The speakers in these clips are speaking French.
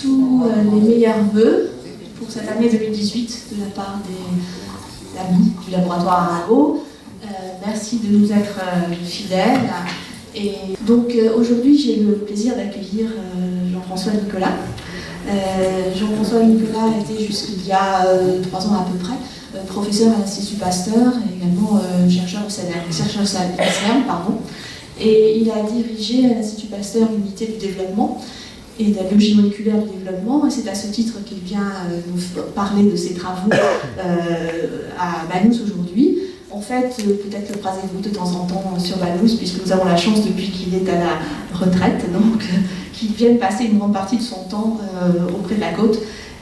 tous les meilleurs vœux pour cette année 2018 de la part des amis du laboratoire Arago. Merci de nous être fidèles. Et donc aujourd'hui, j'ai le plaisir d'accueillir Jean-François Nicolas. Jean-François Nicolas était jusqu'il y a 3 ans à peu près professeur à l'Institut Pasteur et également chercheur au CERN, et il a dirigé à l'Institut Pasteur l'unité du développement et de la biologie moléculaire du développement, et c'est à ce titre qu'il vient nous parler de ses travaux à Banous aujourd'hui. En fait, peut-être le croisez-vous de temps en temps sur Banous, puisque nous avons la chance depuis qu'il est à la retraite, donc qu'il vienne passer une grande partie de son temps auprès de la côte.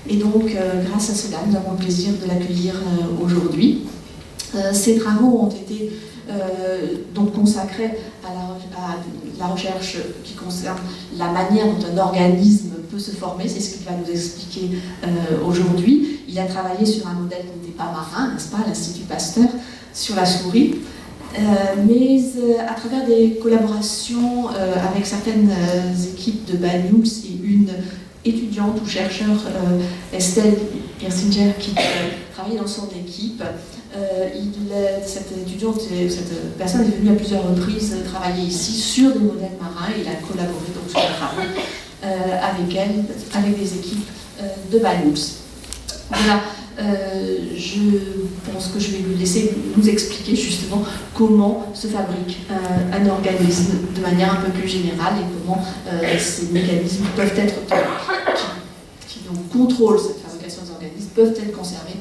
Et donc, grâce à cela, nous avons le plaisir de l'accueillir aujourd'hui. Ces travaux ont été donc consacrés à la recherche qui concerne la manière dont un organisme peut se former. C'est ce qu'il va nous expliquer aujourd'hui. Il a travaillé sur un modèle qui n'était pas marin, n'est-ce pas, à l'Institut Pasteur, sur la souris. Mais à travers des collaborations avec certaines équipes de Banous et une étudiante ou chercheur, Estelle Gersinger, qui travaillait dans son équipe, cette étudiante, cette personne est venue à plusieurs reprises travailler ici sur des modèles marins, et il a collaboré donc sur les travaux avec elle, avec des équipes de Banous. Voilà. Je pense que je vais lui laisser nous expliquer justement comment se fabrique un organisme de manière un peu plus générale, et comment ces mécanismes peuvent être, qui donc contrôlent cette fabrication des organismes, peuvent être conservés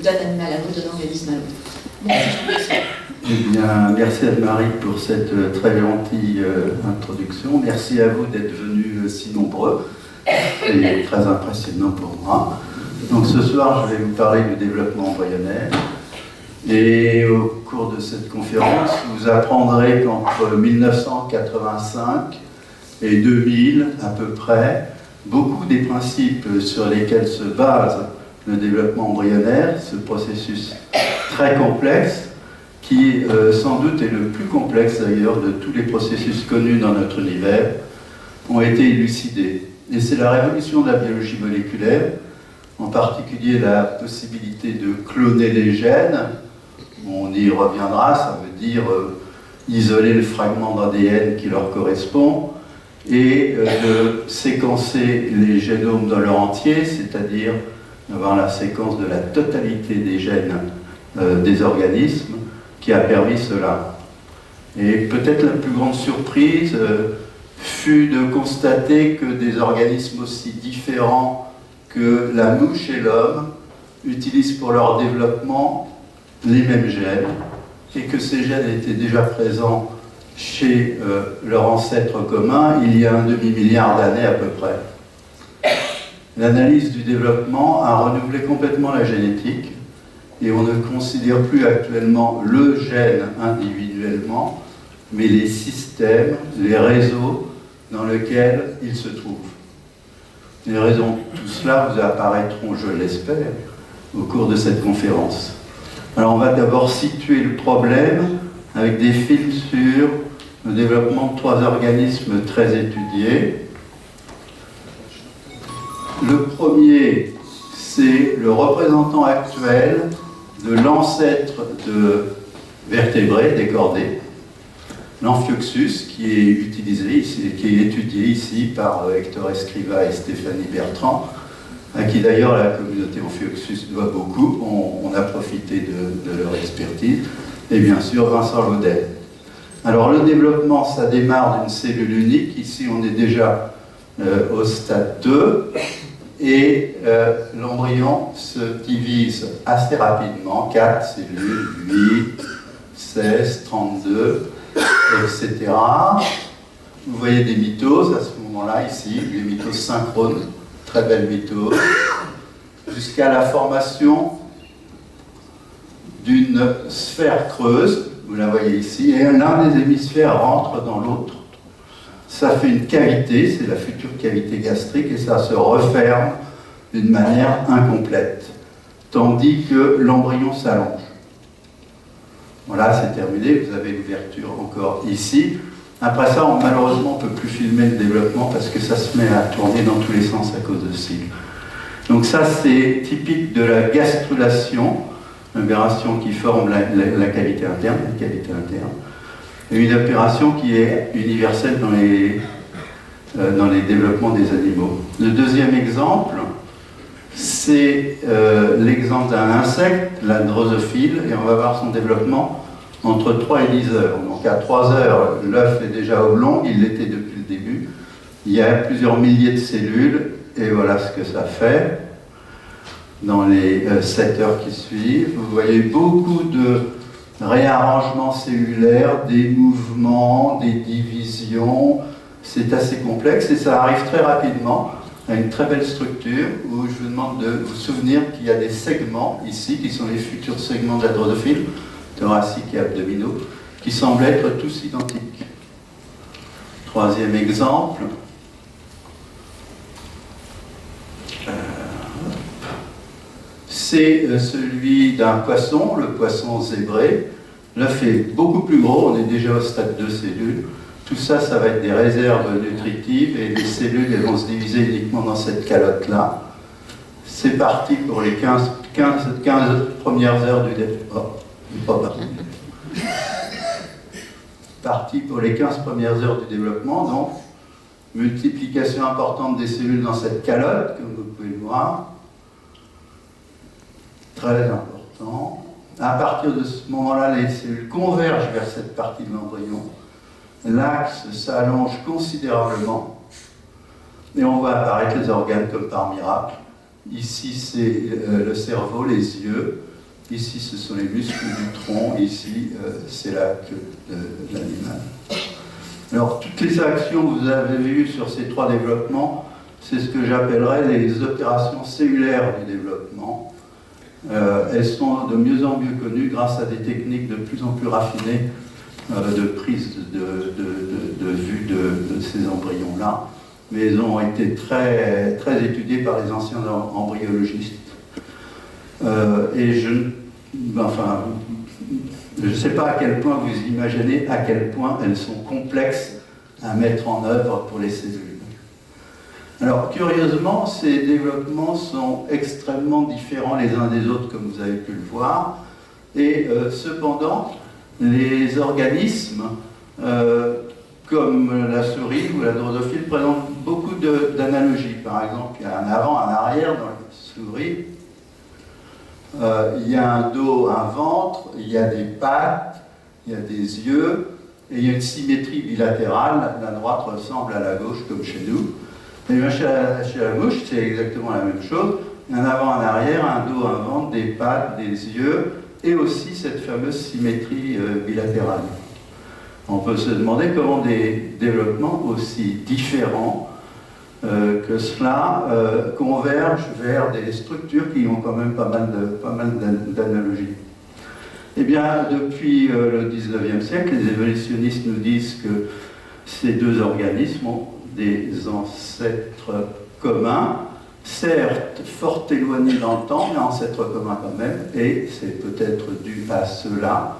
d'un animal à l'autre, d'un organisme à l'autre. Merci. Eh bien, merci Anne-Marie pour cette très gentille introduction. Merci à vous d'être venus si nombreux. C'est très impressionnant pour moi. Donc ce soir, je vais vous parler du développement embryonnaire. Et au cours de cette conférence, vous apprendrez qu'entre 1985 et 2000, à peu près, beaucoup des principes sur lesquels se base le développement embryonnaire, ce processus très complexe, qui sans doute est le plus complexe d'ailleurs de tous les processus connus dans notre univers, ont été élucidés. Et c'est la révolution de la biologie moléculaire, en particulier la possibilité de cloner les gènes. On y reviendra, ça veut dire isoler le fragment d'ADN qui leur correspond et de séquencer les génomes dans leur entier, c'est-à-dire avoir la séquence de la totalité des gènes des organismes qui a permis cela. Et peut-être la plus grande surprise fut de constater que des organismes aussi différents que la mouche et l'homme utilisent pour leur développement les mêmes gènes, et que ces gènes étaient déjà présents chez leur ancêtre commun il y a un demi-milliard d'années à peu près. L'analyse du développement a renouvelé complètement la génétique, et on ne considère plus actuellement le gène individuellement, mais les systèmes, les réseaux dans lesquels il se trouve. Les raisons de tout cela vous apparaîtront, je l'espère, au cours de cette conférence. Alors on va d'abord situer le problème avec des films sur le développement de 3 organismes très étudiés. Le premier, c'est le représentant actuel de l'ancêtre de vertébrés décordés, l'Amphioxus, qui est utilisé ici, qui est étudié ici par Hector Escriva et Stéphanie Bertrand, à qui d'ailleurs la communauté Amphioxus doit beaucoup. On a profité de leur expertise, et bien sûr Vincent Laudel. Alors le développement, ça démarre d'une cellule unique. Ici on est déjà au stade 2, et l'embryon se divise assez rapidement, 4 cellules, 8, 16, 32, etc. Vous voyez des mitoses à ce moment-là, ici, les mitoses synchrones, très belles mitoses, jusqu'à la formation d'une sphère creuse, vous la voyez ici, et l'un des hémisphères rentre dans l'autre. Ça fait une cavité, c'est la future cavité gastrique, et ça se referme d'une manière incomplète, tandis que l'embryon s'allonge. Voilà, c'est terminé, vous avez l'ouverture encore ici. Après ça, malheureusement, on ne peut plus filmer le développement parce que ça se met à tourner dans tous les sens à cause de cils. Donc ça, c'est typique de la gastrulation, une opération qui forme la cavité interne, une opération qui est universelle dans les développements des animaux. Le deuxième exemple, c'est l'exemple d'un insecte, la drosophile, et on va voir son développement entre 3 et 10 heures. Donc à 3 heures, l'œuf est déjà oblong, il l'était depuis le début. Il y a plusieurs milliers de cellules, et voilà ce que ça fait dans les 7 heures qui suivent. Vous voyez beaucoup de réarrangements cellulaires, des mouvements, des divisions. C'est assez complexe et ça arrive très rapidement à une très belle structure où je vous demande de vous souvenir qu'il y a des segments ici, qui sont les futurs segments de la drosophile, thoraciques et abdominaux, qui semblent être tous identiques. Troisième exemple. C'est celui d'un poisson, le poisson zébré. L'œuf est beaucoup plus gros, on est déjà au stade de cellules. Tout ça, ça va être des réserves nutritives et les cellules elles vont se diviser uniquement dans cette calotte-là. C'est parti pour les 15 premières heures du développement. Parti pour les 15 premières heures du développement, donc multiplication importante des cellules dans cette calotte, comme vous pouvez le voir. Très important. À partir de ce moment-là, les cellules convergent vers cette partie de l'embryon. L'axe s'allonge considérablement et on voit apparaître les organes comme par miracle. Ici, c'est le cerveau, les yeux. Ici, ce sont les muscles du tronc. Ici, c'est la queue de l'animal. Alors, toutes les actions que vous avez vues sur ces 3 développements, c'est ce que j'appellerais les opérations cellulaires du développement. Elles sont de mieux en mieux connues grâce à des techniques de plus en plus raffinées de prise de vue de ces embryons-là, mais elles ont été très, très étudiées par les anciens embryologistes. Et je ne sais pas à quel point vous imaginez à quel point elles sont complexes à mettre en œuvre pour les cellules. Alors, curieusement, ces développements sont extrêmement différents les uns des autres, comme vous avez pu le voir, et cependant, les organismes, comme la souris ou la drosophile, présentent beaucoup d'analogies. Par exemple, il y a un avant, un arrière dans la souris. Il y a un dos, un ventre, il y a des pattes, il y a des yeux, et il y a une symétrie bilatérale. La droite ressemble à la gauche, comme chez nous. Et bien chez la gauche, c'est exactement la même chose. Un avant, un arrière, un dos, un ventre, des pattes, des yeux, et aussi cette fameuse symétrie bilatérale. On peut se demander comment des développements aussi différents que cela convergent vers des structures qui ont quand même pas mal d'analogies. Eh bien, depuis le 19e siècle, les évolutionnistes nous disent que ces 2 organismes ont des ancêtres communs, certes fort éloignés dans le temps, mais ancêtres communs quand même, et c'est peut-être dû à cela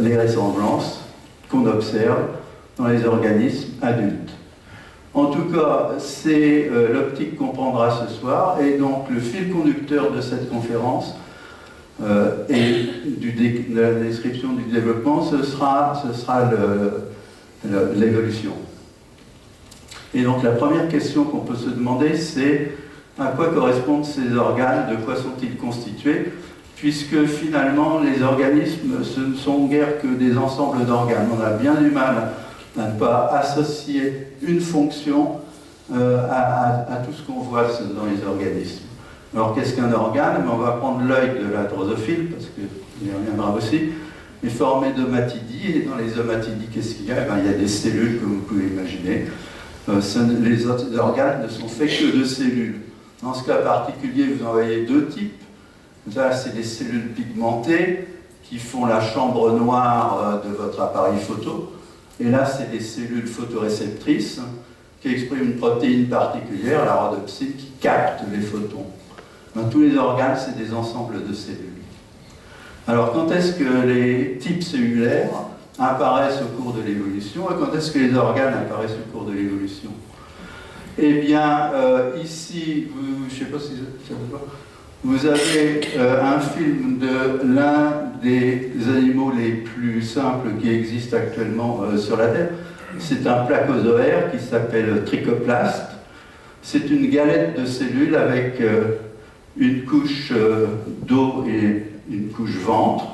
les ressemblances qu'on observe dans les organismes adultes. En tout cas, c'est l'optique qu'on prendra ce soir, et donc le fil conducteur de cette conférence et de la description du développement, ce sera l'évolution. Et donc la première question qu'on peut se demander, c'est à quoi correspondent ces organes, de quoi sont-ils constitués, puisque finalement les organismes, ce ne sont guère que des ensembles d'organes. On a bien du mal à ne pas associer une fonction à tout ce qu'on voit dans les organismes. Alors qu'est-ce qu'un organe? On va prendre l'œil de la drosophile, parce qu'il y reviendra aussi, est formé d'omatidie, et dans les omatidie, qu'est-ce qu'il y a? Il y a des cellules, comme vous pouvez imaginer. Les autres organes ne sont faits que de cellules. Dans ce cas particulier, vous en voyez 2 types. Là, c'est des cellules pigmentées qui font la chambre noire de votre appareil photo. Et là, c'est des cellules photoréceptrices qui expriment une protéine particulière, la rhodopsine, qui capte les photons. Dans tous les organes, c'est des ensembles de cellules. Alors, quand est-ce que les types cellulaires apparaissent au cours de l'évolution. Et quand est-ce que les organes apparaissent au cours de l'évolution? Eh bien, ici, je ne sais pas si ça se voit, vous avez un film de l'un des animaux les plus simples qui existent actuellement sur la Terre. C'est un placozoaire qui s'appelle Trichoplaste. C'est une galette de cellules avec une couche d'eau et une couche ventre.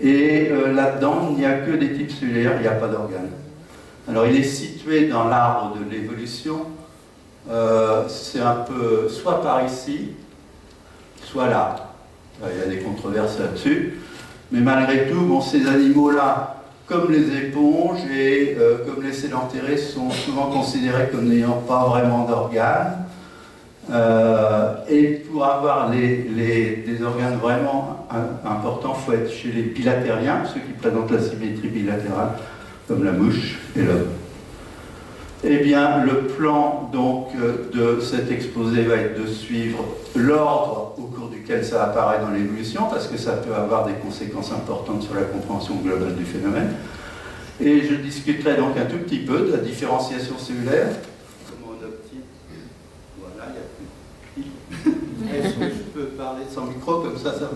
Et là-dedans, il n'y a que des types cellulaires, il n'y a pas d'organes. Alors, il est situé dans l'arbre de l'évolution. C'est un peu soit par ici, soit là. Il y a des controverses là-dessus. Mais malgré tout, bon, ces animaux-là, comme les éponges et comme les sédentaires, sont souvent considérés comme n'ayant pas vraiment d'organes. Et pour avoir des organes vraiment importants, il faut être chez les bilatériens, ceux qui présentent la symétrie bilatérale, comme la mouche et l'homme. Eh bien, le plan donc de cet exposé va être de suivre l'ordre au cours duquel ça apparaît dans l'évolution, parce que ça peut avoir des conséquences importantes sur la compréhension globale du phénomène. Et je discuterai donc un tout petit peu de la différenciation cellulaire. Comment on obtient? Voilà, il n'y a plus de fil. Est-ce que je peux parler sans micro comme ça ça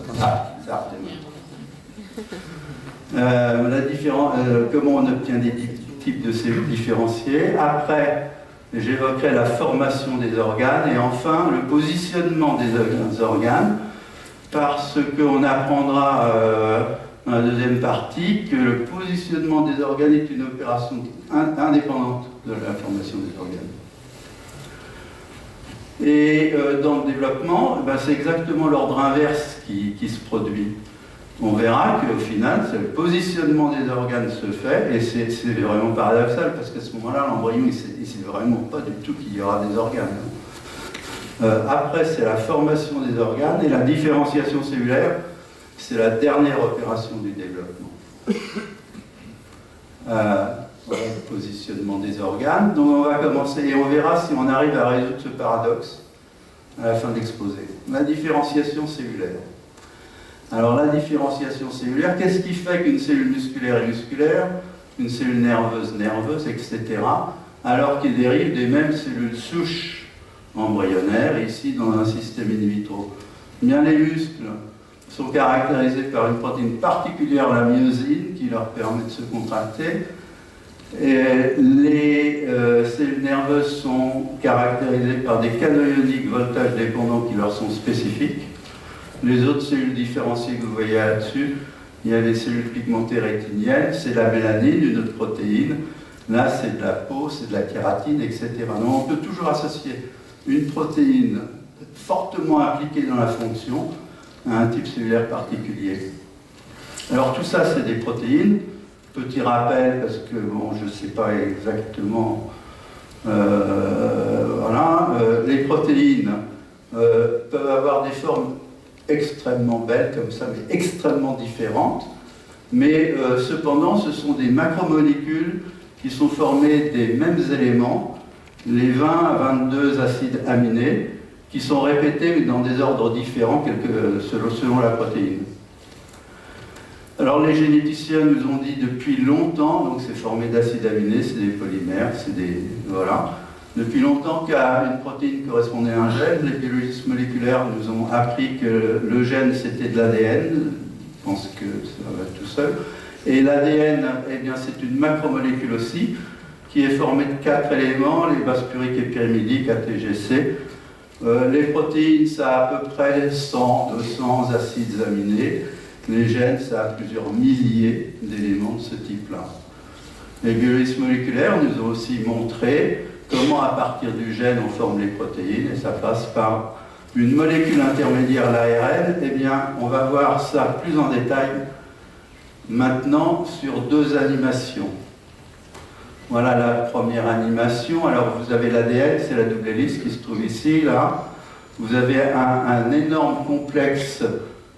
comment on obtient des types de cellules différenciées. Après, j'évoquerai la formation des organes et enfin le positionnement des organes, parce qu'on apprendra dans la deuxième partie que le positionnement des organes est une opération indépendante de la formation des organes. Et dans le développement, c'est exactement l'ordre inverse qui se produit. On verra qu'au final, le positionnement des organes se fait, et c'est vraiment paradoxal, parce qu'à ce moment-là, l'embryon, il ne sait vraiment pas du tout qu'il y aura des organes. Après, c'est la formation des organes, et la différenciation cellulaire, c'est la dernière opération du développement. Voilà le positionnement des organes. Donc on va commencer, et on verra si on arrive à résoudre ce paradoxe à la fin de l'exposé. La différenciation cellulaire. Alors la différenciation cellulaire, qu'est-ce qui fait qu'une cellule musculaire est musculaire, une cellule nerveuse, nerveuse, etc., alors qu'ils dérivent des mêmes cellules souches embryonnaires, ici dans un système in vitro? Bien, les muscles sont caractérisés par une protéine particulière, la myosine, qui leur permet de se contracter. Et les cellules nerveuses sont caractérisées par des canaux ioniques voltage dépendants qui leur sont spécifiques. Les autres cellules différenciées que vous voyez là-dessus, il y a les cellules pigmentées rétiniennes, c'est la mélanine, une autre protéine. Là, c'est de la peau, c'est de la kératine, etc. Donc, on peut toujours associer une protéine fortement impliquée dans la fonction à un type cellulaire particulier. Alors, tout ça, c'est des protéines. Petit rappel, parce que, bon, je ne sais pas exactement... les protéines peuvent avoir des formes extrêmement belles comme ça, mais extrêmement différentes. Mais cependant, ce sont des macromolécules qui sont formées des mêmes éléments, les 20 à 22 acides aminés, qui sont répétés mais dans des ordres différents selon la protéine. Alors les généticiens nous ont dit depuis longtemps, donc c'est formé d'acides aminés, c'est des polymères, voilà. Depuis longtemps qu'à une protéine correspondait à un gène, les biologistes moléculaires nous ont appris que le gène c'était de l'ADN, je pense que ça va tout seul. Et l'ADN, eh bien, c'est une macromolécule aussi, qui est formée de 4 éléments, les bases puriques et pyrimidiques, ATGC. Les protéines, ça a à peu près 100, 200 acides aminés. Les gènes, ça a plusieurs milliers d'éléments de ce type-là. Les biologistes moléculaires nous ont aussi montré comment, à partir du gène, on forme les protéines, et ça passe par une molécule intermédiaire, l'ARN. Eh bien, on va voir ça plus en détail maintenant sur 2 animations. Voilà la première animation. Alors, vous avez l'ADN, c'est la double hélice qui se trouve ici, là. Vous avez un énorme complexe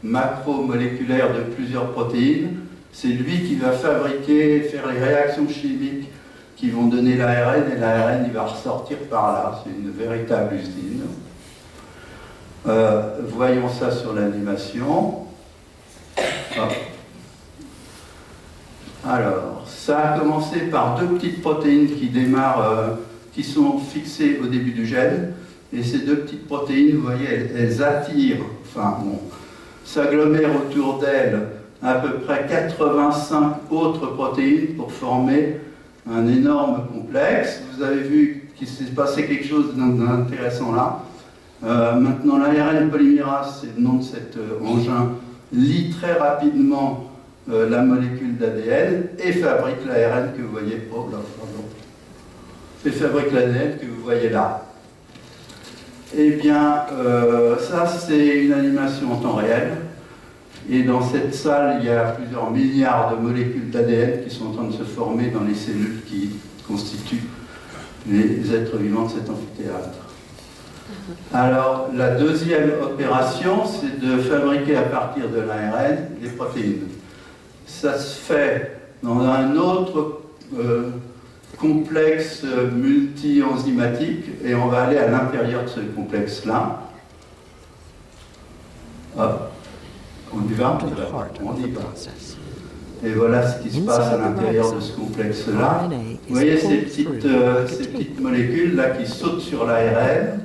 macromoléculaire de plusieurs protéines. C'est lui qui va fabriquer, faire les réactions chimiques qui vont donner l'ARN, et l'ARN, il va ressortir par là. C'est une véritable usine. Voyons ça sur l'animation. Alors, ça a commencé par deux petites protéines qui démarrent, qui sont fixées au début du gène. Et ces deux petites protéines, vous voyez, elles attirent, enfin bon, s'agglomèrent autour d'elles à peu près 85 autres protéines pour former un énorme complexe. Vous avez vu qu'il s'est passé quelque chose d'intéressant là. Maintenant, l'ARN polymérase, c'est le nom de cet engin, lit très rapidement la molécule d'ADN et fabrique l'ARN que vous voyez. Oh là, pardon. Et fabrique l'ADN que vous voyez là. Eh bien, ça, c'est une animation en temps réel. Et dans cette salle, il y a plusieurs milliards de molécules d'ADN qui sont en train de se former dans les cellules qui constituent les êtres vivants de cet amphithéâtre. Alors, la deuxième opération, c'est de fabriquer à partir de l'ARN des protéines. Ça se fait dans un autre complexe multi-enzymatique, et on va aller à l'intérieur de ce complexe-là. Hop. On y va? On y va. Et voilà ce qui se passe à l'intérieur de ce complexe-là. Vous voyez ces petites molécules-là qui sautent sur l'ARN.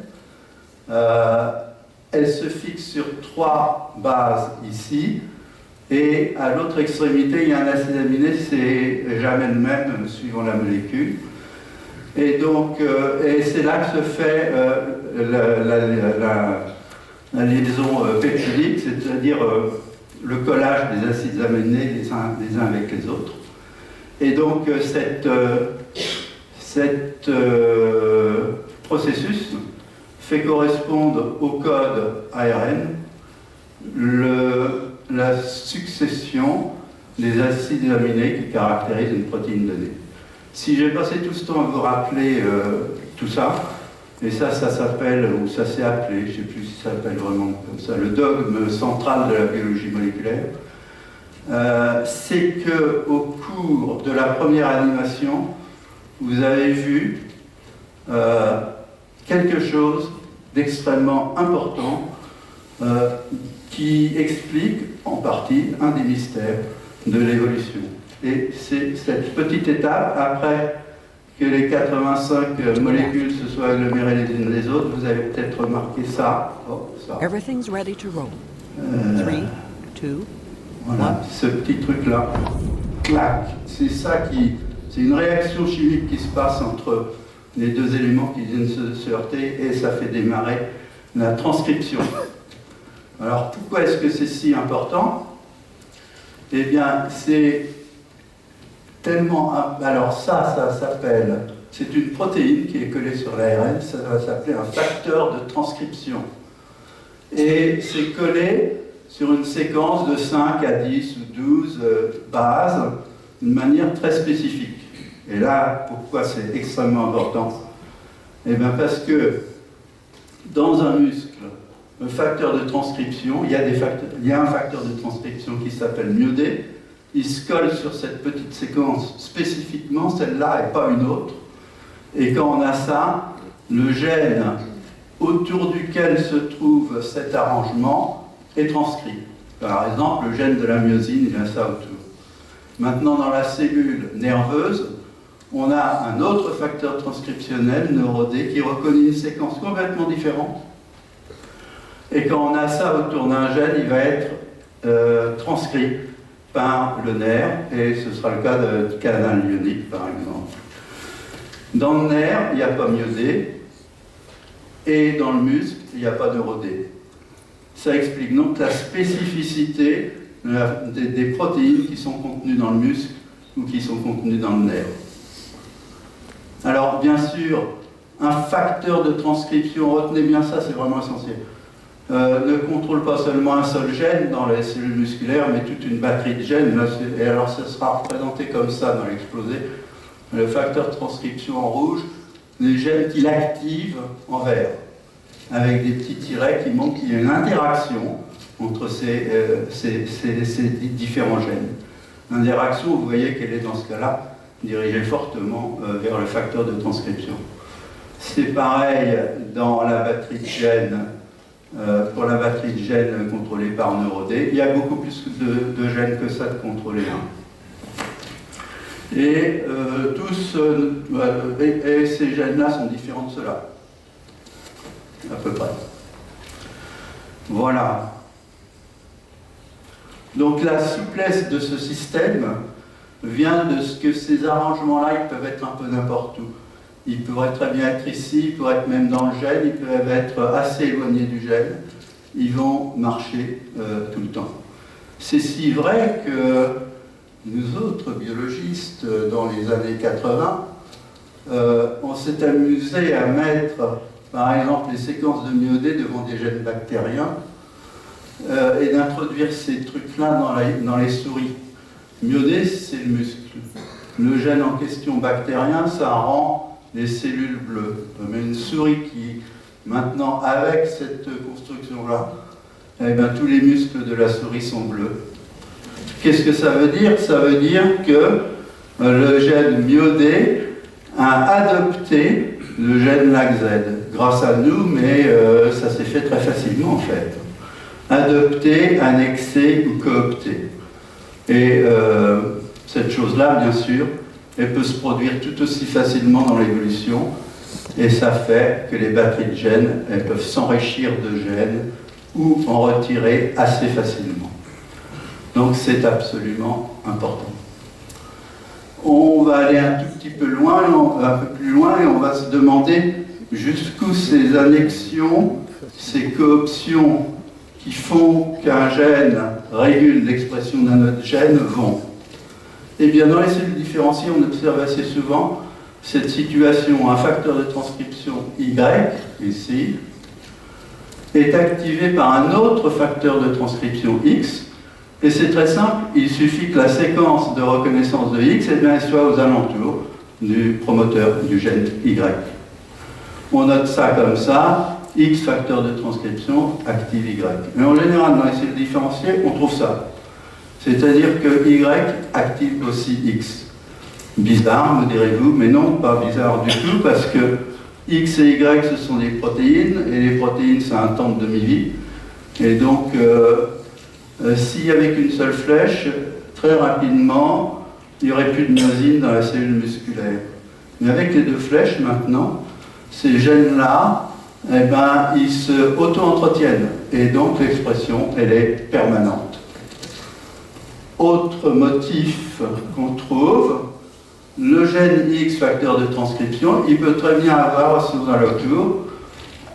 Elles se fixent sur 3 bases ici. Et à l'autre extrémité, il y a un acide aminé, c'est jamais le même suivant la molécule. Et donc, et c'est là que se fait la liaison peptidique, c'est-à-dire le collage des acides aminés les uns avec les autres. Et donc, cet processus fait correspondre au code ARN la succession des acides aminés qui caractérisent une protéine donnée. Si j'ai passé tout ce temps à vous rappeler tout ça, et ça s'appelle, ou ça s'est appelé, je ne sais plus si ça s'appelle vraiment comme ça, le dogme central de la biologie moléculaire, c'est qu'au cours de la première animation, vous avez vu quelque chose d'extrêmement important qui explique en partie un des mystères de l'évolution. Et c'est cette petite étape, après que les 85 molécules se soient agglomérées les unes les autres, vous avez peut-être remarqué ça. Oh, ça. Everything's ready to roll. 3, 2, voilà, ce petit truc-là. Clac. C'est ça qui... C'est une réaction chimique qui se passe entre les deux éléments qui viennent se heurter et ça fait démarrer la transcription. Alors, pourquoi est-ce que c'est si important? Eh bien, c'est tellement... Alors ça s'appelle... C'est une protéine qui est collée sur l'ARN, ça va s'appeler un facteur de transcription. Et c'est collé sur une séquence de 5 à 10 ou 12 bases, d'une manière très spécifique. Et là, pourquoi c'est extrêmement important? Eh bien, parce que dans un muscle, le facteur de transcription, il y a un facteur de transcription qui s'appelle MyoD. Il se colle sur cette petite séquence spécifiquement, celle-là et pas une autre. Et quand on a ça, le gène autour duquel se trouve cet arrangement est transcrit. Par exemple, le gène de la myosine, il a ça autour. Maintenant, dans la cellule nerveuse, on a un autre facteur transcriptionnel, NeuroD, qui reconnaît une séquence complètement différente. Et quand on a ça autour d'un gène, il va être transcrit par le nerf, et ce sera le cas de canal ionique, par exemple. Dans le nerf, il n'y a pas myosé, et dans le muscle, il n'y a pas neurodé. Ça explique donc la spécificité des protéines qui sont contenues dans le muscle ou qui sont contenues dans le nerf. Alors, bien sûr, un facteur de transcription, retenez bien ça, c'est vraiment essentiel, ne contrôle pas seulement un seul gène dans les cellules musculaires, mais toute une batterie de gènes. Et alors, ça sera représenté comme ça dans l'exposé. Le facteur de transcription en rouge, les gènes qu'il active en vert, avec des petits tirets qui montrent qu'il y a une interaction entre ces différents gènes. L'interaction, vous voyez qu'elle est dans ce cas-là dirigée fortement vers le facteur de transcription. C'est pareil dans la batterie de gènes, pour la batterie de gènes contrôlée par NeuroD. Il y a beaucoup plus de gènes que ça de contrôlés. Et, et ces gènes-là sont différents de ceux-là, à peu près. Voilà. Donc la souplesse de ce système vient de ce que ces arrangements-là, ils peuvent être un peu n'importe où. Ils pourraient très bien être ici, ils pourraient être même dans le gène, ils peuvent être assez éloignés du gène. Ils vont marcher tout le temps. C'est si vrai que nous autres biologistes, dans les années 80, on s'est amusé à mettre, par exemple, les séquences de myodé devant des gènes bactériens et d'introduire ces trucs-là dans les souris. Myodé, c'est le muscle. Le gène en question bactérien, ça rend les cellules bleues. Mais une souris qui, maintenant, avec cette construction-là, eh bien, tous les muscles de la souris sont bleus. Qu'est-ce que ça veut dire? Ça veut dire que le gène myodé a adopté le gène LAGZ, grâce à nous, mais ça s'est fait très facilement en fait. Adopté, annexé ou coopté. Et cette chose-là, bien sûr, elle peut se produire tout aussi facilement dans l'évolution, et ça fait que les batteries de gènes, elles peuvent s'enrichir de gènes ou en retirer assez facilement. Donc c'est absolument important. On va aller un tout petit peu loin, un peu plus loin, et on va se demander jusqu'où ces annexions, ces cooptions qui font qu'un gène régule l'expression d'un autre gène vont. Eh bien, dans les cellules différenciées, on observe assez souvent cette situation. Un facteur de transcription Y, ici, est activé par un autre facteur de transcription X. Et c'est très simple, il suffit que la séquence de reconnaissance de X elle soit aux alentours du promoteur du gène Y. On note ça comme ça, X facteur de transcription active Y. Mais en général, dans les cellules différenciées, on trouve ça. C'est-à-dire que Y active aussi X. Bizarre, me direz-vous, mais non, pas bizarre du tout, parce que X et Y, ce sont des protéines, et les protéines, c'est un temps de demi-vie. Et donc, si avec une seule flèche, très rapidement, il n'y aurait plus de myosine dans la cellule musculaire. Mais avec les deux flèches, maintenant, ces gènes-là, eh ben, ils se auto-entretiennent. Et donc, l'expression, elle est permanente. Autre motif qu'on trouve, le gène X, facteur de transcription, il peut très bien avoir à son alentour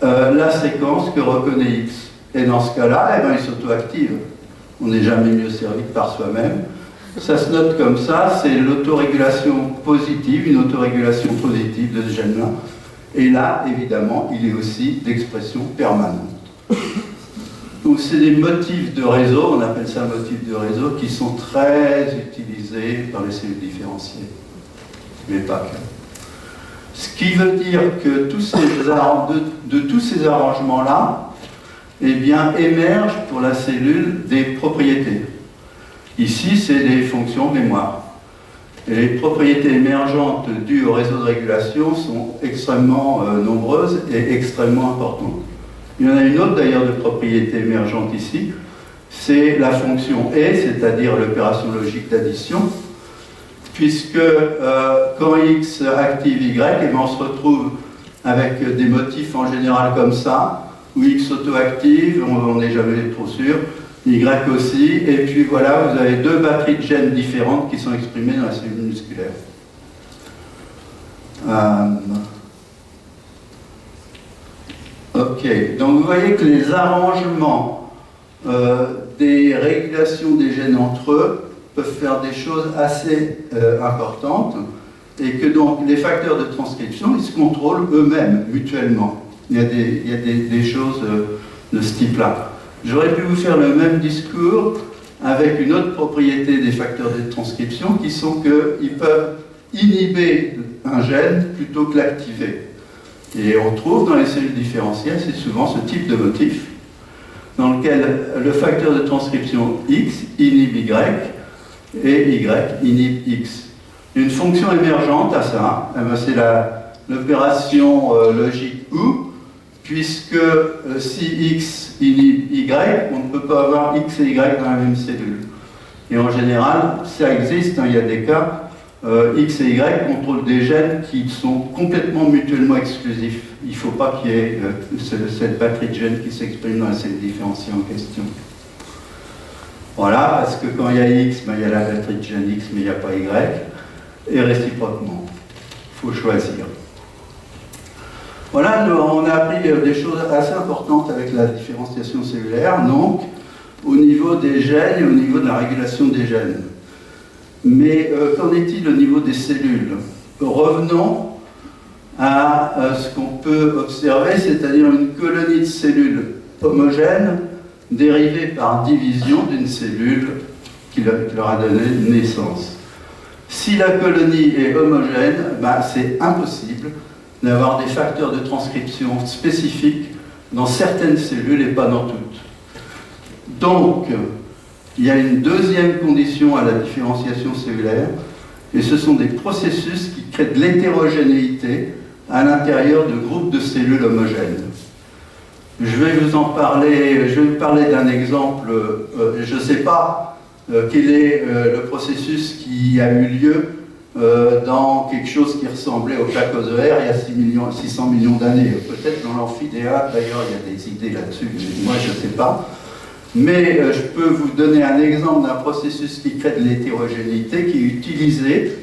la séquence que reconnaît X. Et dans ce cas-là, eh ben, il s'auto-active. On n'est jamais mieux servi que par soi-même. Ça se note comme ça, c'est l'autorégulation positive, une autorégulation positive de ce gène-là. Et là, évidemment, il est aussi d'expression permanente. Donc c'est des motifs de réseau, on appelle ça motifs de réseau, qui sont très utilisés par les cellules différenciées. Mais pas que. Ce qui veut dire que tous ces arrangements-là, eh bien, émergent pour la cellule des propriétés. Ici, c'est des fonctions mémoire. Et les propriétés émergentes dues au réseau de régulation sont extrêmement nombreuses et extrêmement importantes. Il y en a une autre d'ailleurs de propriété émergente ici, c'est la fonction et, c'est-à-dire l'opération logique d'addition, puisque quand X active Y, eh bien, on se retrouve avec des motifs en général comme ça, où X auto-active, on n'est jamais trop sûr, Y aussi, et puis voilà, vous avez deux batteries de gènes différentes qui sont exprimées dans la cellule musculaire. Ok, donc vous voyez que les arrangements des régulations des gènes entre eux peuvent faire des choses assez importantes, et que donc les facteurs de transcription, ils se contrôlent eux-mêmes, mutuellement. Il y a des choses de ce type-là. J'aurais pu vous faire le même discours avec une autre propriété des facteurs de transcription qui sont qu'ils peuvent inhiber un gène plutôt que l'activer. Et on trouve dans les cellules différentielles, c'est souvent ce type de motif dans lequel le facteur de transcription X inhibe Y et Y inhibe X. Une fonction émergente à ça, c'est l'opération logique OU, puisque si X inhibe Y, on ne peut pas avoir X et Y dans la même cellule. Et en général, ça existe, hein, il y a des cas X et Y contrôlent des gènes qui sont complètement mutuellement exclusifs. Il ne faut pas qu'il y ait cette batterie de gènes qui s'exprime dans la cellule différenciée en question. Voilà, parce que quand il y a X, ben, il y a la batterie de gènes X, mais il n'y a pas Y, et réciproquement. Il faut choisir. Voilà, on a appris des choses assez importantes avec la différenciation cellulaire, donc au niveau des gènes et au niveau de la régulation des gènes. Mais qu'en est-il au niveau des cellules? Revenons à ce qu'on peut observer, c'est-à-dire une colonie de cellules homogènes dérivée par division d'une cellule qui leur a donné naissance. Si la colonie est homogène, ben, c'est impossible d'avoir des facteurs de transcription spécifiques dans certaines cellules et pas dans toutes. Donc, il y a une deuxième condition à la différenciation cellulaire, et ce sont des processus qui créent de l'hétérogénéité à l'intérieur de groupes de cellules homogènes. Je vais vous parler d'un exemple, je ne sais pas quel est le processus qui a eu lieu dans quelque chose qui ressemblait au placozoaire il y a 600 millions d'années. Peut-être dans l'amphidéate, d'ailleurs, il y a des idées là-dessus, mais moi je ne sais pas. Mais je peux vous donner un exemple d'un processus qui crée de l'hétérogénéité, qui est utilisé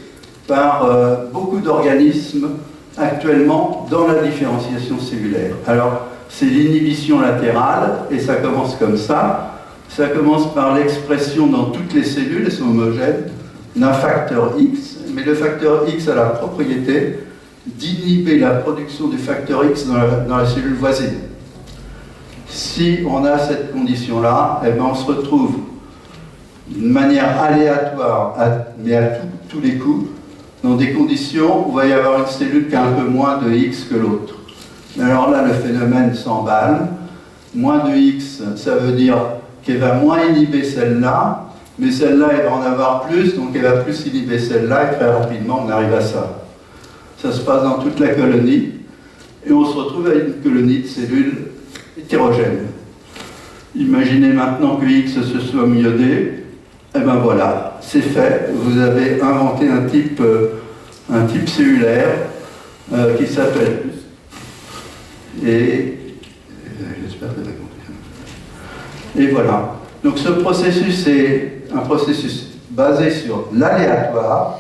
par beaucoup d'organismes actuellement dans la différenciation cellulaire. Alors, c'est l'inhibition latérale, et ça commence comme ça. Ça commence par l'expression dans toutes les cellules, elles sont homogènes, d'un facteur X, mais le facteur X a la propriété d'inhiber la production du facteur X dans la cellule voisine. Si on a cette condition-là, eh ben on se retrouve d'une manière aléatoire, mais à tous les coups, dans des conditions où il va y avoir une cellule qui a un peu moins de X que l'autre. Alors là, le phénomène s'emballe. Moins de X, ça veut dire qu'elle va moins inhiber celle-là, mais celle-là, elle va en avoir plus, donc elle va plus inhiber celle-là, et très rapidement, on arrive à ça. Ça se passe dans toute la colonie, et on se retrouve avec une colonie de cellules hétérogènes. Imaginez maintenant que X se soit myodé, et ben voilà, c'est fait. Vous avez inventé un type cellulaire qui s'appelle. Et j'espère que ça va continuer. Et voilà. Donc ce processus est un processus basé sur l'aléatoire,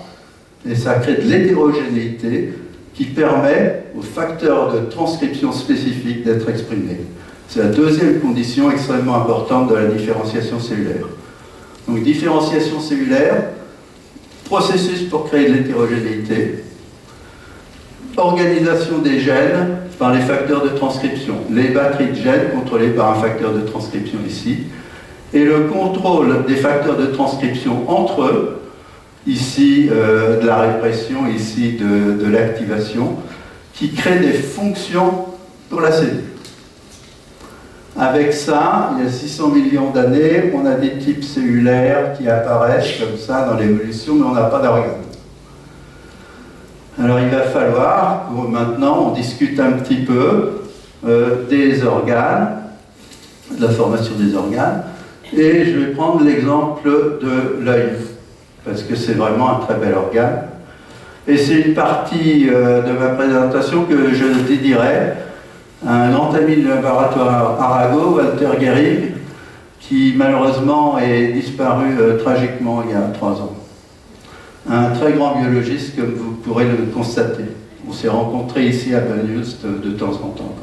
et ça crée de l'hétérogénéité qui permet aux facteurs de transcription spécifiques d'être exprimés. C'est la deuxième condition extrêmement importante de la différenciation cellulaire. Donc différenciation cellulaire, processus pour créer de l'hétérogénéité, organisation des gènes par les facteurs de transcription, les batteries de gènes contrôlées par un facteur de transcription ici, et le contrôle des facteurs de transcription entre eux, ici de la répression, ici de l'activation, qui crée des fonctions pour la cellule. Avec ça, il y a 600 millions d'années, on a des types cellulaires qui apparaissent comme ça dans l'évolution, mais on n'a pas d'organes. Alors il va falloir, maintenant, on discute un petit peu des organes, de la formation des organes, et je vais prendre l'exemple de l'œil, parce que c'est vraiment un très bel organe. Et c'est une partie de ma présentation que je dédierai à un grand ami du laboratoire Arago, Walter Gehrig, qui malheureusement est disparu tragiquement il y a 3 ans. Un très grand biologiste, comme vous pourrez le constater. On s'est rencontrés ici à Bagneux de temps en temps,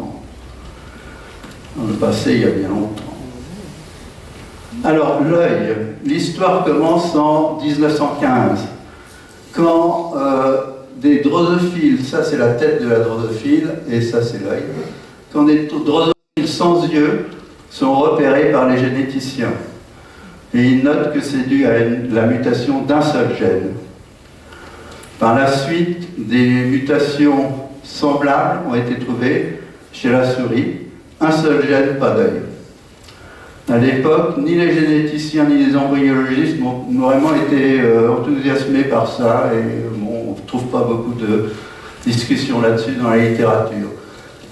dans le passé, il y a bien longtemps. Alors, l'œil, l'histoire commence en 1915, quand des drosophiles, ça c'est la tête de la drosophile, et ça c'est l'œil, quand des drosophiles sans yeux sont repérés par les généticiens. Et ils notent que c'est dû à la mutation d'un seul gène. Par la suite, des mutations semblables ont été trouvées chez la souris, un seul gène, pas d'œil. À l'époque, ni les généticiens ni les embryologistes n'ont vraiment été enthousiasmés par ça, et bon, on ne trouve pas beaucoup de discussions là-dessus dans la littérature.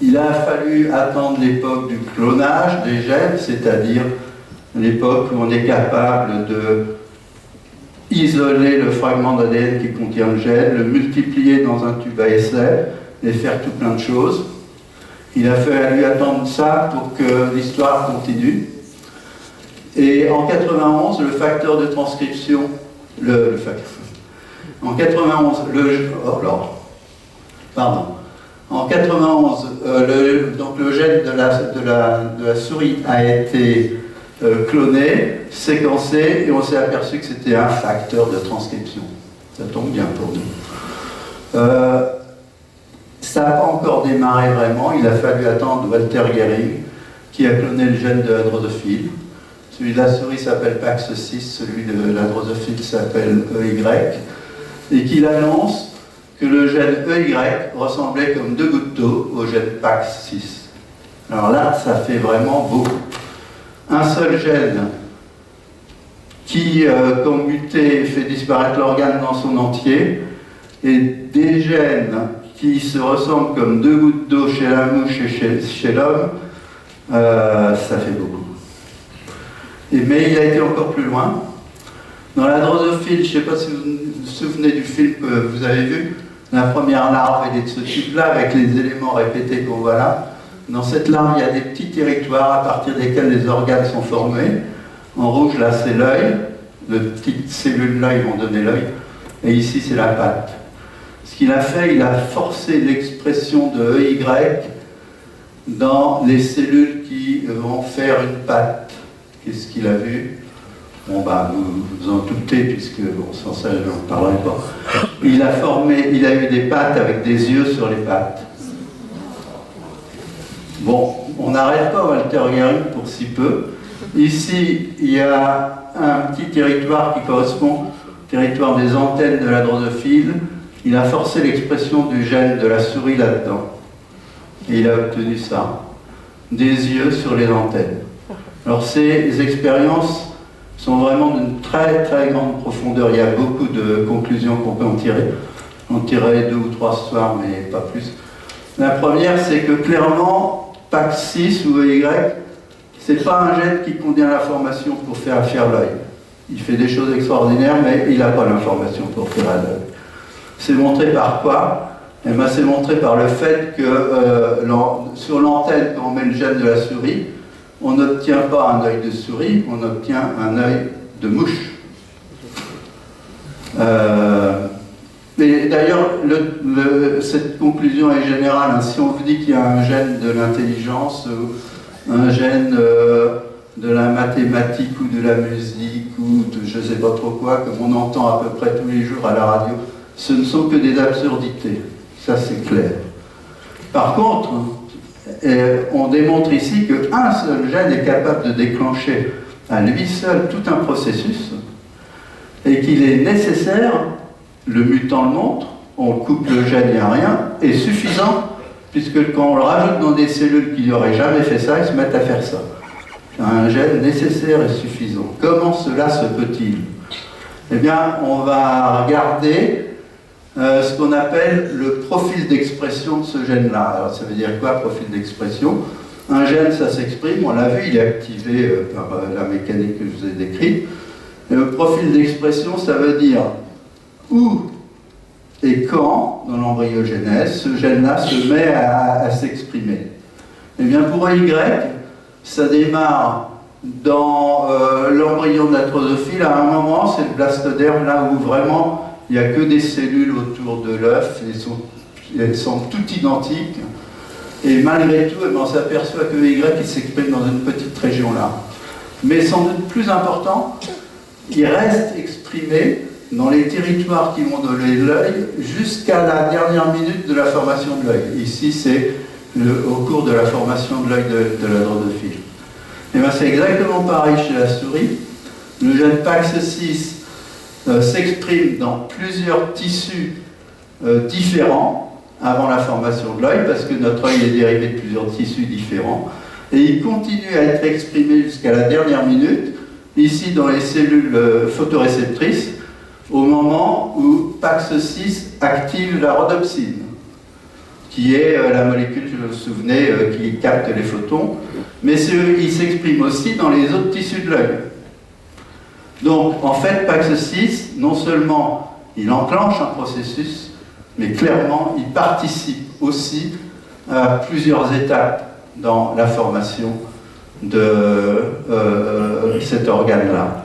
Il a fallu attendre l'époque du clonage des gènes, c'est-à-dire l'époque où on est capable de isoler le fragment d'ADN qui contient le gène, le multiplier dans un tube à essai et faire tout plein de choses. Il a fallu attendre ça pour que l'histoire continue. Et en 91, le facteur de transcription, en 91, en 91, donc le gène de la souris a été cloné, séquencé, et on s'est aperçu que c'était un facteur de transcription. Ça tombe bien pour nous. Ça n'a pas encore démarré vraiment, il a fallu attendre Walter Gehring, qui a cloné le gène de la drosophile. Celui de la souris s'appelle PAX6, celui de la drosophile s'appelle EY, et qu'il annonce que le gène EY ressemblait comme 2 gouttes d'eau au gène PAX6. Alors là, ça fait vraiment beaucoup. Un seul gène qui, comme muté, fait disparaître l'organe dans son entier, et des gènes qui se ressemblent comme 2 gouttes d'eau chez la mouche et chez l'homme, ça fait beaucoup. Mais il a été encore plus loin. Dans la drosophile, je ne sais pas si vous vous souvenez du film que vous avez vu, la première larve, elle est de ce type-là, avec les éléments répétés qu'on voit là. Dans cette larve, il y a des petits territoires à partir desquels les organes sont formés. En rouge, là, c'est l'œil. De petites cellules-là, ils vont donner l'œil. Et ici, c'est la patte. Ce qu'il a fait, il a forcé l'expression de EY dans les cellules qui vont faire une patte. Qu'est-ce qu'il a vu? Bon, vous en doutez, puisque, bon, sans ça, je n'en parlerai pas. Il a eu des pattes avec des yeux sur les pattes. Bon, on n'arrête pas Walter Gehring pour si peu. Ici, il y a un petit territoire qui correspond au territoire des antennes de la drosophile. Il a forcé l'expression du gène de la souris là-dedans. Et il a obtenu ça. Des yeux sur les antennes. Alors ces expériences sont vraiment d'une très très grande profondeur. Il y a beaucoup de conclusions qu'on peut en tirer. On tirerait 2 ou 3 ce soir, mais pas plus. La première, c'est que clairement, PAX6 ou EY, c'est pas un gène qui contient l'information pour faire l'œil. Il fait des choses extraordinaires, mais il n'a pas l'information pour faire l'œil. C'est montré par quoi? Eh bien, c'est montré par le fait que sur l'antenne, quand on met le gène de la souris, on n'obtient pas un œil de souris, on obtient un œil de mouche. Et d'ailleurs, cette conclusion est générale. Si on vous dit qu'il y a un gène de l'intelligence, un gène de la mathématique ou de la musique ou de je ne sais pas trop quoi, comme on entend à peu près tous les jours à la radio, ce ne sont que des absurdités. Ça, c'est clair. Par contre, on démontre ici qu'un seul gène est capable de déclencher à lui seul tout un processus et qu'il est nécessaire, le mutant le montre, on coupe le gène, il n'y a rien, est suffisant, puisque quand on le rajoute dans des cellules qui n'auraient jamais fait ça, ils se mettent à faire ça. Un gène nécessaire et suffisant. Comment cela se peut-il? Eh bien, on va regarder ce qu'on appelle le profil d'expression de ce gène-là. Alors, ça veut dire quoi, profil d'expression? Un gène, ça s'exprime, on l'a vu, il est activé par la mécanique que je vous ai décrite. Et le profil d'expression, ça veut dire où et quand, dans l'embryogenèse, ce gène-là se met à s'exprimer. Eh bien, pour Y, ça démarre dans l'embryon de la drosophile. À un moment, c'est le blastoderme, là où vraiment il n'y a que des cellules autour de l'œuf, elles sont toutes identiques. Et malgré tout, on s'aperçoit que Y il s'exprime dans une petite région là. Mais sans doute plus important, il reste exprimé dans les territoires qui vont donner l'œil jusqu'à la dernière minute de la formation de l'œil. Ici, c'est au cours de la formation de l'œil de la drosophile. Et bien, c'est exactement pareil chez la souris. Le gène PAX6 s'exprime dans plusieurs tissus différents avant la formation de l'œil, parce que notre œil est dérivé de plusieurs tissus différents, et il continue à être exprimé jusqu'à la dernière minute, ici dans les cellules photoréceptrices, au moment où PAX6 active la rhodopsine, qui est la molécule, je me souvenais, qui capte les photons, mais il s'exprime aussi dans les autres tissus de l'œil. Donc, en fait, PAX6, non seulement il enclenche un processus, mais clairement, il participe aussi à plusieurs étapes dans la formation de cet organe-là.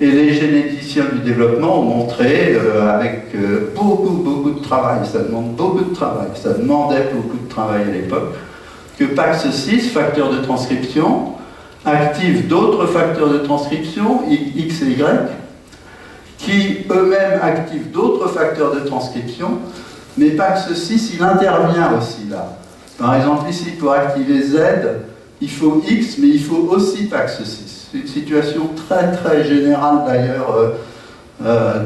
Et les généticiens du développement ont montré, avec beaucoup de travail, ça demande beaucoup de travail, ça demandait beaucoup de travail à l'époque, que PAX6, facteur de transcription, active d'autres facteurs de transcription, X et Y, qui eux-mêmes activent d'autres facteurs de transcription, mais PAX6, il intervient aussi là. Par exemple, ici, pour activer Z, il faut X, mais il faut aussi PAX6. C'est une situation très générale d'ailleurs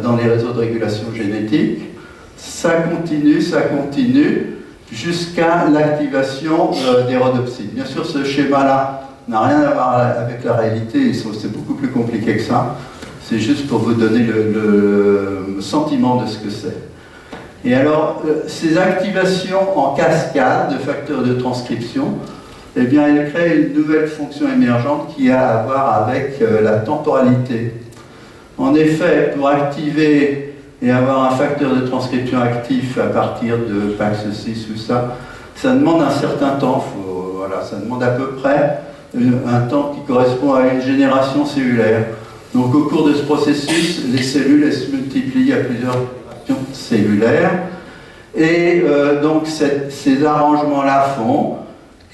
dans les réseaux de régulation génétique. Ça continue jusqu'à l'activation des rhodopsines. Bien sûr, ce schéma-là n'a rien à voir avec la réalité, c'est beaucoup plus compliqué que ça. C'est juste pour vous donner le sentiment de ce que c'est. Et alors, ces activations en cascade de facteurs de transcription, eh bien, elles créent une nouvelle fonction émergente qui a à voir avec la temporalité. En effet, pour activer et avoir un facteur de transcription actif à partir de PAX6 ou ça demande un certain temps. Ça demande à peu près un temps qui correspond à une génération cellulaire. Donc au cours de ce processus, les cellules elles se multiplient à plusieurs générations cellulaires. Et donc ces arrangements-là font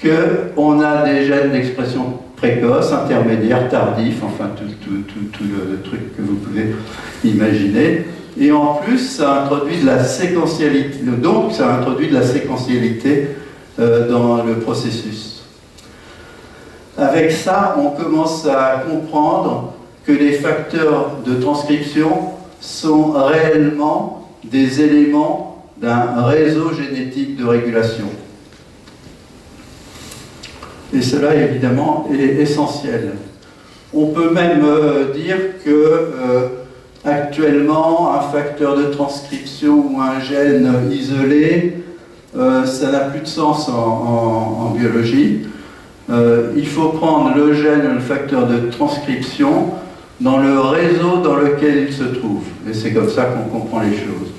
qu'on a des gènes d'expression précoce, intermédiaire, tardif, enfin tout le truc que vous pouvez imaginer. Et en plus, ça introduit de la séquentialité. Donc ça introduit de la séquentialité dans le processus. Avec ça, on commence à comprendre que les facteurs de transcription sont réellement des éléments d'un réseau génétique de régulation. Et cela, évidemment, est essentiel. On peut même dire que actuellement, un facteur de transcription ou un gène isolé, ça n'a plus de sens en biologie. Il faut prendre le gène, le facteur de transcription, dans le réseau dans lequel il se trouve. Et c'est comme ça qu'on comprend les choses.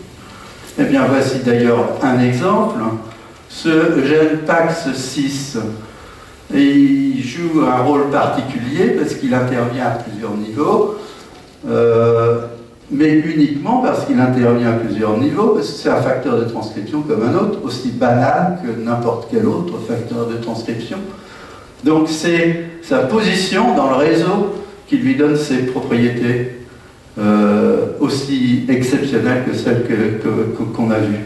Eh bien, voici d'ailleurs un exemple. Ce gène PAX6, il joue un rôle particulier parce qu'il intervient à plusieurs niveaux, mais uniquement parce qu'il intervient à plusieurs niveaux, parce que c'est un facteur de transcription comme un autre, aussi banal que n'importe quel autre facteur de transcription. Donc c'est sa position dans le réseau qui lui donne ses propriétés aussi exceptionnelles que celles qu'on a vues.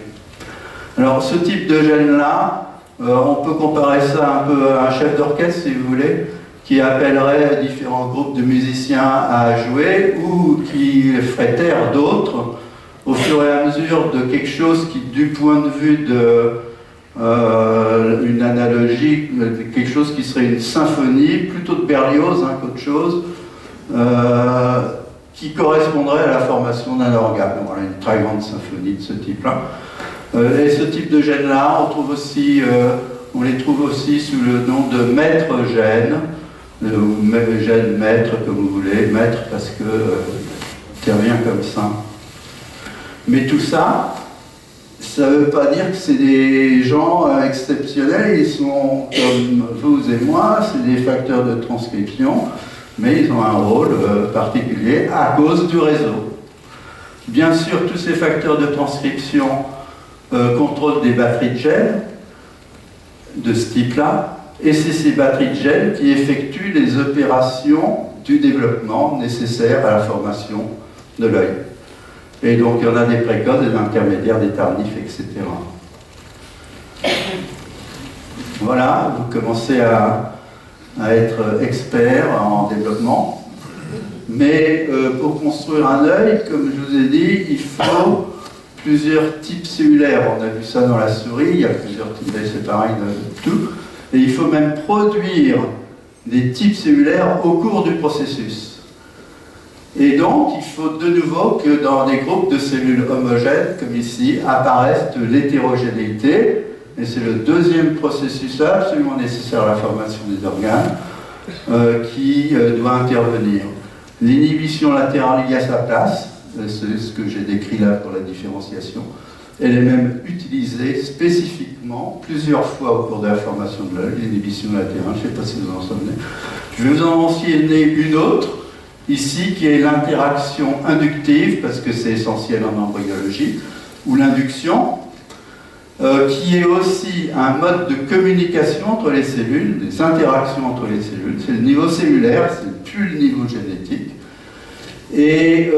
Alors ce type de gène-là, on peut comparer ça un peu à un chef d'orchestre, si vous voulez, qui appellerait différents groupes de musiciens à jouer ou qui ferait taire d'autres au fur et à mesure de quelque chose qui, du point de vue une analogie, quelque chose qui serait une symphonie, plutôt de Berlioz qu'autre chose, qui correspondrait à la formation d'un organe. Voilà, une très grande symphonie de ce type-là. Et ce type de gènes-là, on les trouve aussi sous le nom de maître-gène, ou gène maître, comme vous voulez, maître parce que intervient comme ça. Mais tout ça, ça ne veut pas dire que c'est des gens exceptionnels, ils sont comme vous et moi, c'est des facteurs de transcription, mais ils ont un rôle particulier à cause du réseau. Bien sûr, tous ces facteurs de transcription contrôlent des batteries de gènes de ce type-là, et c'est ces batteries de gènes qui effectuent les opérations du développement nécessaires à la formation de l'œil. Et donc il y en a des précoces, des intermédiaires, des tardifs, etc. Voilà, vous commencez à être expert en développement. Mais pour construire un œil, comme je vous ai dit, il faut plusieurs types cellulaires. On a vu ça dans la souris, il y a plusieurs types, c'est pareil de tout. Et il faut même produire des types cellulaires au cours du processus. Et donc, il faut de nouveau que dans des groupes de cellules homogènes, comme ici, apparaisse de l'hétérogénéité. Et c'est le deuxième processus absolument nécessaire à la formation des organes qui doit intervenir. L'inhibition latérale y a sa place, c'est ce que j'ai décrit là pour la différenciation. Elle est même utilisée spécifiquement plusieurs fois au cours de la formation de l'œil, l'inhibition latérale, je ne sais pas si vous en souvenez. Je vais vous en mentionner une autre, ici, qui est l'interaction inductive, parce que c'est essentiel en embryologie, ou l'induction, qui est aussi un mode de communication entre les cellules, des interactions entre les cellules. C'est le niveau cellulaire, c'est plus le niveau génétique. Et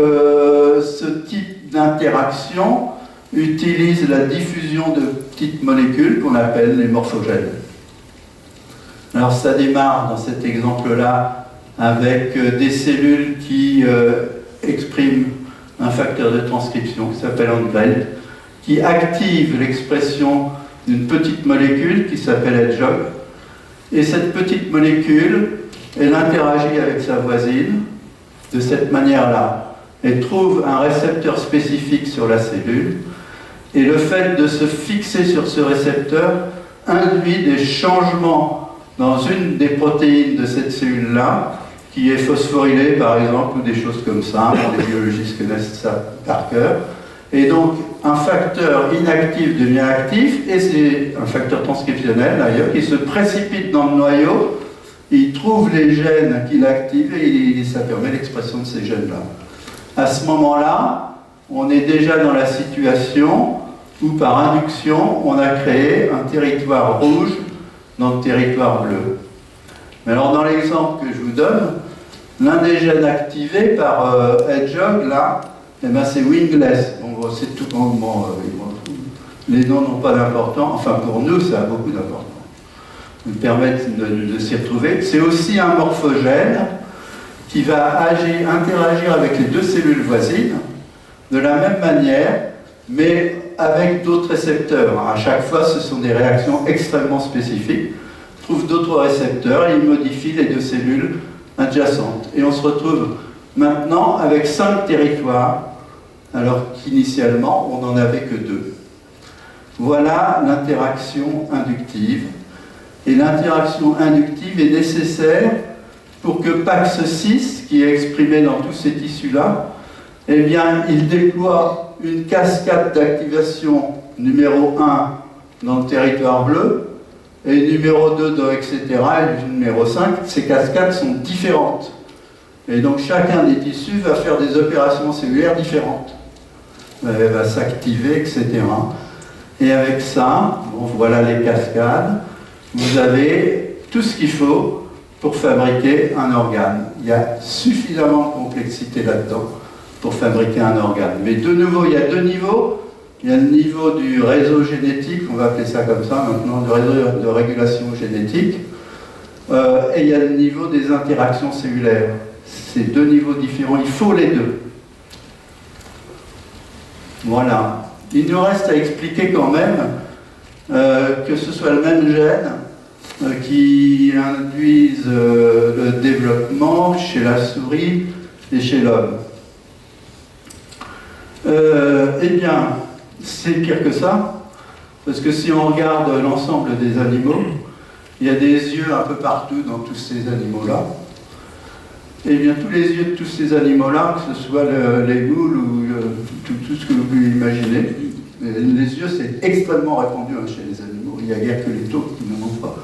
ce type d'interaction utilise la diffusion de petites molécules qu'on appelle les morphogènes. Alors ça démarre dans cet exemple-là avec des cellules qui expriment un facteur de transcription qui s'appelle Andveld, qui active l'expression d'une petite molécule qui s'appelle Hedgehog. Et cette petite molécule, elle interagit avec sa voisine de cette manière-là. Elle trouve un récepteur spécifique sur la cellule, et le fait de se fixer sur ce récepteur induit des changements dans une des protéines de cette cellule-là, qui est phosphorylée par exemple, ou des choses comme ça, les biologistes connaissent ça par cœur. Et donc, un facteur inactif devient actif, et c'est un facteur transcriptionnel d'ailleurs, qui se précipite dans le noyau, il trouve les gènes qui l'activent et ça permet l'expression de ces gènes-là. À ce moment-là, on est déjà dans la situation où par induction, on a créé un territoire rouge dans le territoire bleu. Mais alors dans l'exemple que je vous donne, l'un des gènes activés par Hedgehog, là, eh ben, c'est Wingless. Bon, c'est tout moment. Les noms n'ont pas d'importance. Enfin, pour nous, ça a beaucoup d'importance. Ils permettent de s'y retrouver. C'est aussi un morphogène qui va interagir avec les deux cellules voisines de la même manière, mais avec d'autres récepteurs. À chaque fois, ce sont des réactions extrêmement spécifiques. On trouve d'autres récepteurs et ils modifient les deux cellules adjacentes. Et on se retrouve maintenant avec 5 territoires, alors qu'initialement, on n'en avait que 2. Voilà l'interaction inductive. Et l'interaction inductive est nécessaire pour que PAX6, qui est exprimé dans tous ces tissus-là, eh bien, il déploie une cascade d'activation numéro 1 dans le territoire bleu, et numéro 2, etc., et numéro 5, ces cascades sont différentes. Et donc chacun des tissus va faire des opérations cellulaires différentes. Elle va s'activer, etc. Et avec ça, bon, voilà les cascades, vous avez tout ce qu'il faut pour fabriquer un organe. Il y a suffisamment de complexité là-dedans pour fabriquer un organe. Mais de nouveau, il y a 2 niveaux. Il y a le niveau du réseau génétique, on va appeler ça comme ça maintenant, le réseau de régulation génétique, et il y a le niveau des interactions cellulaires. C'est 2 niveaux différents, il faut les 2. Voilà. Il nous reste à expliquer quand même que ce soit le même gène qui induise le développement chez la souris et chez l'homme. Eh bien, c'est pire que ça, parce que si on regarde l'ensemble des animaux, il y a des yeux un peu partout dans tous ces animaux-là. Eh bien, tous les yeux de tous ces animaux-là, que ce soit les moules ou tout ce que vous pouvez imaginer, les yeux, c'est extrêmement répandu chez les animaux. Il n'y a guère que les tauques qui n'en ont pas.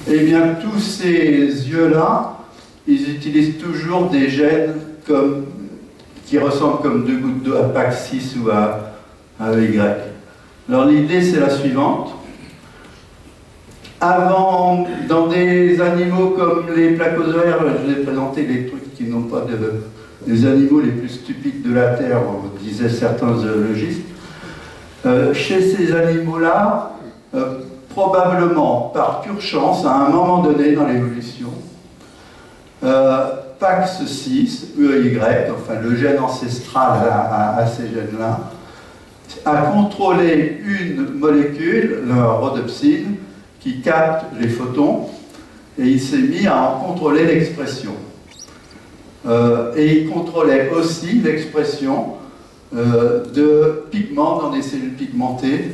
Eh bien, tous ces yeux-là, ils utilisent toujours des gènes qui ressemblent comme 2 gouttes d'eau à PAX6 ou à Y. Alors, l'idée, c'est la suivante. Avant, dans des animaux comme les placozoaires, je vous ai présenté les trucs qui n'ont pas les animaux les plus stupides de la Terre, disaient certains zoologistes. Chez ces animaux-là, probablement par pure chance, à un moment donné dans l'évolution, PAX6, EY, enfin le gène ancestral à ces gènes-là, a contrôlé une molécule, la rhodopsine, qui capte les photons, et il s'est mis à en contrôler l'expression. Et il contrôlait aussi l'expression de pigments dans des cellules pigmentées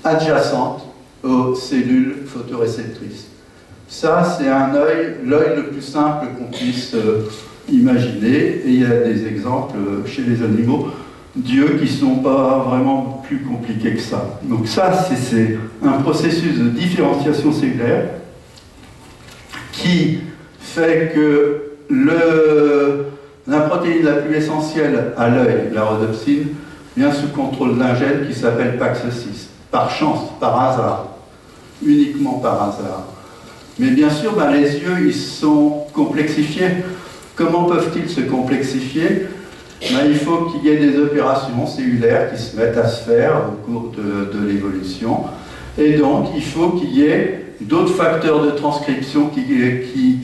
adjacentes aux cellules photoréceptrices. Ça, c'est l'œil le plus simple qu'on puisse imaginer. Et il y a des exemples chez les animaux d'yeux qui ne sont pas vraiment plus compliqués que ça. Donc ça, c'est un processus de différenciation cellulaire qui fait que la protéine la plus essentielle à l'œil, la rhodopsine, vient sous contrôle d'un gène qui s'appelle PAX6. Par chance, par hasard, uniquement par hasard. Mais bien sûr, les yeux, ils sont complexifiés. Comment peuvent-ils se complexifier? Il faut qu'il y ait des opérations cellulaires qui se mettent à se faire au cours de l'évolution. Et donc, il faut qu'il y ait d'autres facteurs de transcription qui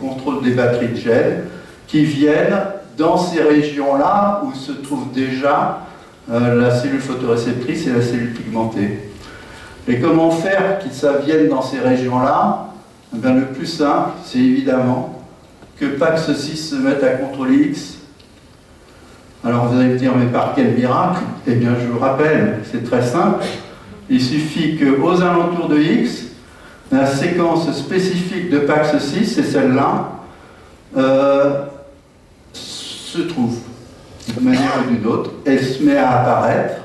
contrôlent des batteries de gènes, qui viennent dans ces régions-là où se trouve déjà la cellule photoréceptrice et la cellule pigmentée. Et comment faire que ça vienne dans ces régions-là? Le plus simple, c'est évidemment que PAX6 se mette à contrôler X. Alors vous allez me dire, mais par quel miracle? Eh bien, je vous rappelle, c'est très simple. Il suffit qu'aux alentours de X, la séquence spécifique de PAX6, c'est celle-là, se trouve d'une manière ou d'une autre. Elle se met à apparaître.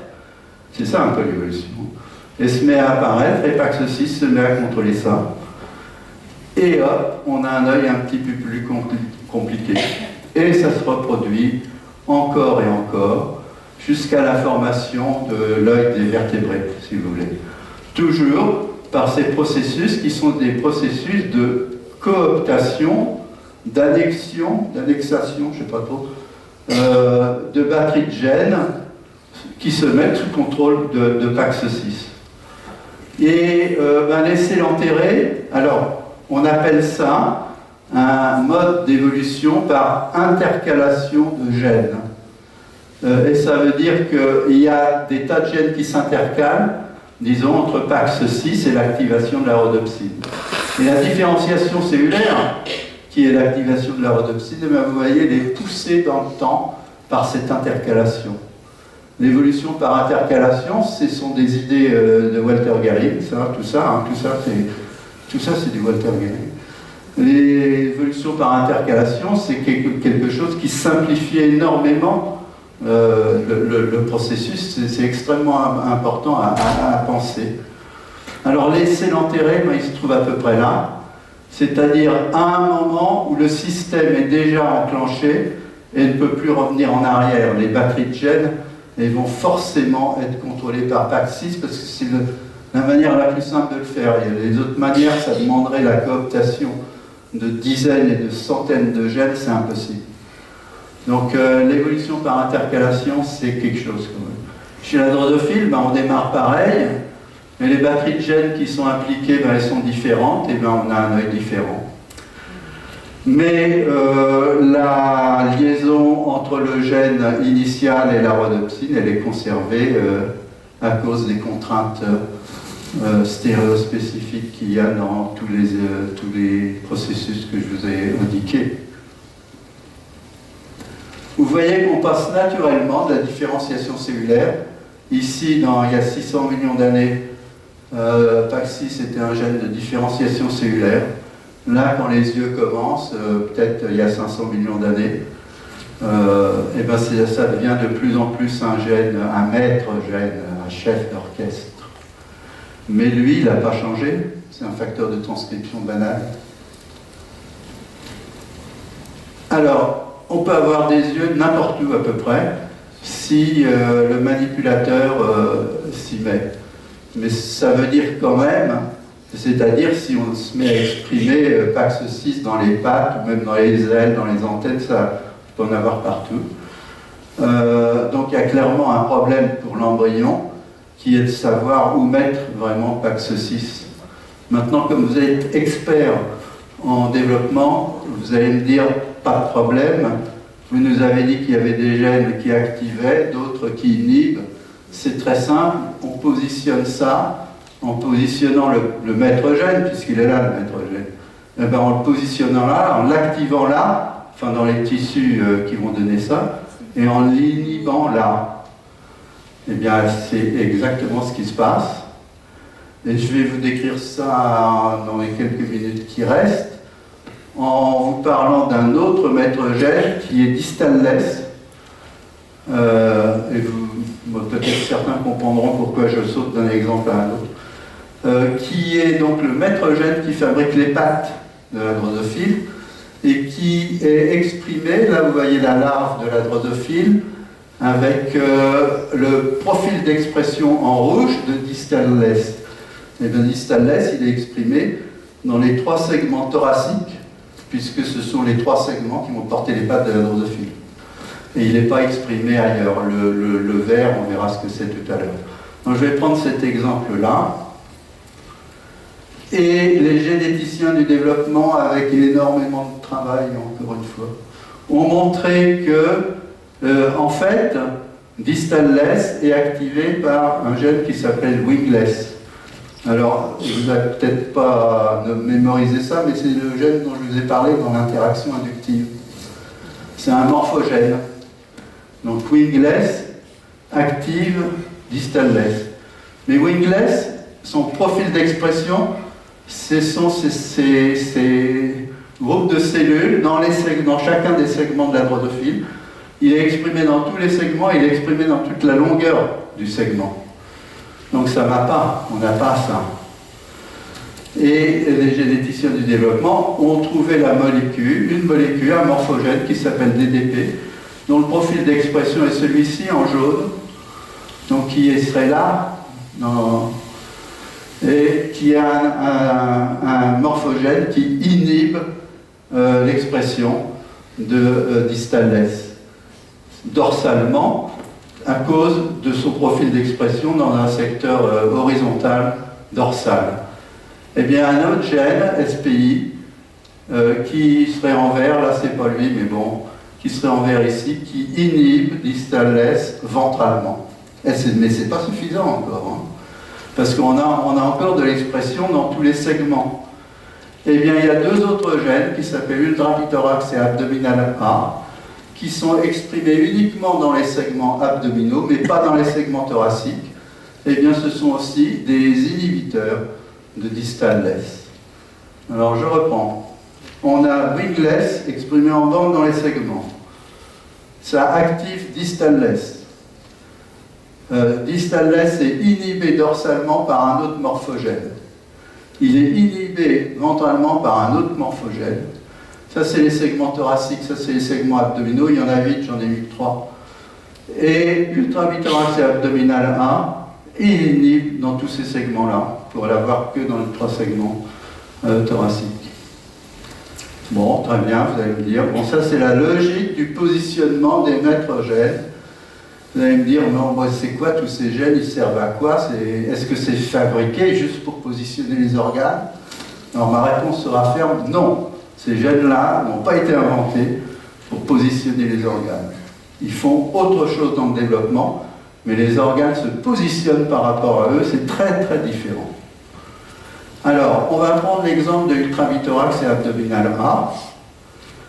C'est ça un peu l'évolution. Elle se met à apparaître et PAX6 se met à contrôler ça. Et hop, on a un œil un petit peu plus compliqué. Et ça se reproduit encore et encore, jusqu'à la formation de l'œil des vertébrés, si vous voulez. Toujours par ces processus qui sont des processus de cooptation, d'annexation, je ne sais pas trop, de batteries de gènes qui se mettent sous contrôle de PAX6. Et laisser l'enterrer, alors on appelle ça un mode d'évolution par intercalation de gènes. Et ça veut dire qu'il y a des tas de gènes qui s'intercalent, disons, entre PAX6 et l'activation de la rhodopsine. Et la différenciation cellulaire, qui est l'activation de la rhodopsine, vous voyez, elle est poussée dans le temps par cette intercalation. L'évolution par intercalation, ce sont des idées de Walter Gehring, tout ça c'est du Walter Gehring. L'évolution par intercalation, c'est quelque chose qui simplifie énormément le processus. C'est extrêmement important à penser. Alors laisser l'enterrer, il se trouve à peu près là, c'est-à-dire à un moment où le système est déjà enclenché et ne peut plus revenir en arrière. Les batteries de gènes vont forcément être contrôlées par PAX6 parce que c'est la manière la plus simple de le faire. Il y a les autres manières, ça demanderait la cooptation de dizaines et de centaines de gènes, c'est impossible. Donc l'évolution par intercalation, c'est quelque chose quand même. Chez la drosophile, on démarre pareil, mais les batteries de gènes qui sont impliquées, elles sont différentes, et on a un œil différent. Mais la liaison entre le gène initial et la rhodopsine, elle est conservée à cause des contraintes stéréospécifiques qu'il y a dans tous les processus que je vous ai indiqués. Vous voyez qu'on passe naturellement de la différenciation cellulaire. Ici, il y a 600 millions d'années, PAX6 était un gène de différenciation cellulaire. Là, quand les yeux commencent, peut-être il y a 500 millions d'années, ça devient de plus en plus un gène, un maître gène, un chef d'orchestre. Mais lui, il n'a pas changé, c'est un facteur de transcription banal. Alors, on peut avoir des yeux n'importe où à peu près, si le manipulateur s'y met. Mais ça veut dire quand même, c'est-à-dire si on se met à exprimer PAX6 dans les pattes, ou même dans les ailes, dans les antennes, ça peut en avoir partout. Donc il y a clairement un problème pour l'embryon, qui est de savoir où mettre vraiment PAX6. Maintenant, comme vous êtes expert en développement, vous allez me dire, pas de problème, vous nous avez dit qu'il y avait des gènes qui activaient, d'autres qui inhibent. C'est très simple, on positionne ça en positionnant le maître gène, puisqu'il est là le maître gène. En le positionnant là, en l'activant là, enfin dans les tissus qui vont donner ça, et en l'inhibant là. Eh bien, c'est exactement ce qui se passe. Et je vais vous décrire ça dans les quelques minutes qui restent, en vous parlant d'un autre maître gène qui est distalless. Et peut-être certains comprendront pourquoi je saute d'un exemple à un autre. Qui est donc le maître gène qui fabrique les pattes de la drosophile et qui est exprimé, là vous voyez la larve de la drosophile, avec le profil d'expression en rouge de distalless. Et bien distalless, il est exprimé dans les 3 segments thoraciques, puisque ce sont les 3 segments qui vont porter les pattes de la drosophile. Et il n'est pas exprimé ailleurs. Le vert, on verra ce que c'est tout à l'heure. Donc je vais prendre cet exemple-là. Et les généticiens du développement, avec énormément de travail, encore une fois, ont montré que, en fait, distalless est activé par un gène qui s'appelle wingless. Alors, vous n'avez peut-être pas mémorisé ça, mais c'est le gène dont je vous ai parlé dans l'interaction inductive. C'est un morphogène. Donc wingless active distalless. Mais wingless, son profil d'expression, ce sont ces groupes de cellules dans chacun des segments de la drosophile. Il est exprimé dans tous les segments, il est exprimé dans toute la longueur du segment. Donc ça ne va pas, on n'a pas ça. Et les généticiens du développement ont trouvé une molécule, un morphogène qui s'appelle DDP, dont le profil d'expression est celui-ci en jaune, donc qui serait là, et qui a un morphogène qui inhibe l'expression de distalless dorsalement à cause de son profil d'expression dans un secteur horizontal dorsal. Eh bien, un autre gène, SPI, qui serait en vert, là c'est pas lui, mais bon, qui serait en vert ici, qui inhibe distalless ventralement. Mais c'est pas suffisant encore, hein, parce qu'on a encore de l'expression dans tous les segments. Eh bien, il y a 2 autres gènes qui s'appellent ultravithorax et abdominal A, qui sont exprimés uniquement dans les segments abdominaux, mais pas dans les segments thoraciques. Eh bien, ce sont aussi des inhibiteurs de distalless. Alors, je reprends. On a wingless exprimé en bande dans les segments. Ça active distalless. Distalless est inhibé dorsalement par un autre morphogène. Il est inhibé ventralement par un autre morphogène. Ça, c'est les segments thoraciques, ça, c'est les segments abdominaux. Il y en a 8, j'en ai mis 3. Et ultravithorax et abdominal 1, il inhibe dans tous ces segments-là, pour l'avoir que dans les 3 segments thoraciques. Bon, très bien, vous allez me dire. Bon, ça, c'est la logique du positionnement des maîtres gènes. Vous allez me dire, non, moi, c'est quoi tous ces gènes, ils servent à quoi? Est-ce que c'est fabriqué juste pour positionner les organes? Alors, ma réponse sera ferme, non. Ces gènes-là n'ont pas été inventés pour positionner les organes. Ils font autre chose dans le développement, mais les organes se positionnent par rapport à eux, c'est très très différent. Alors, on va prendre l'exemple de ultravithorax et abdominal A.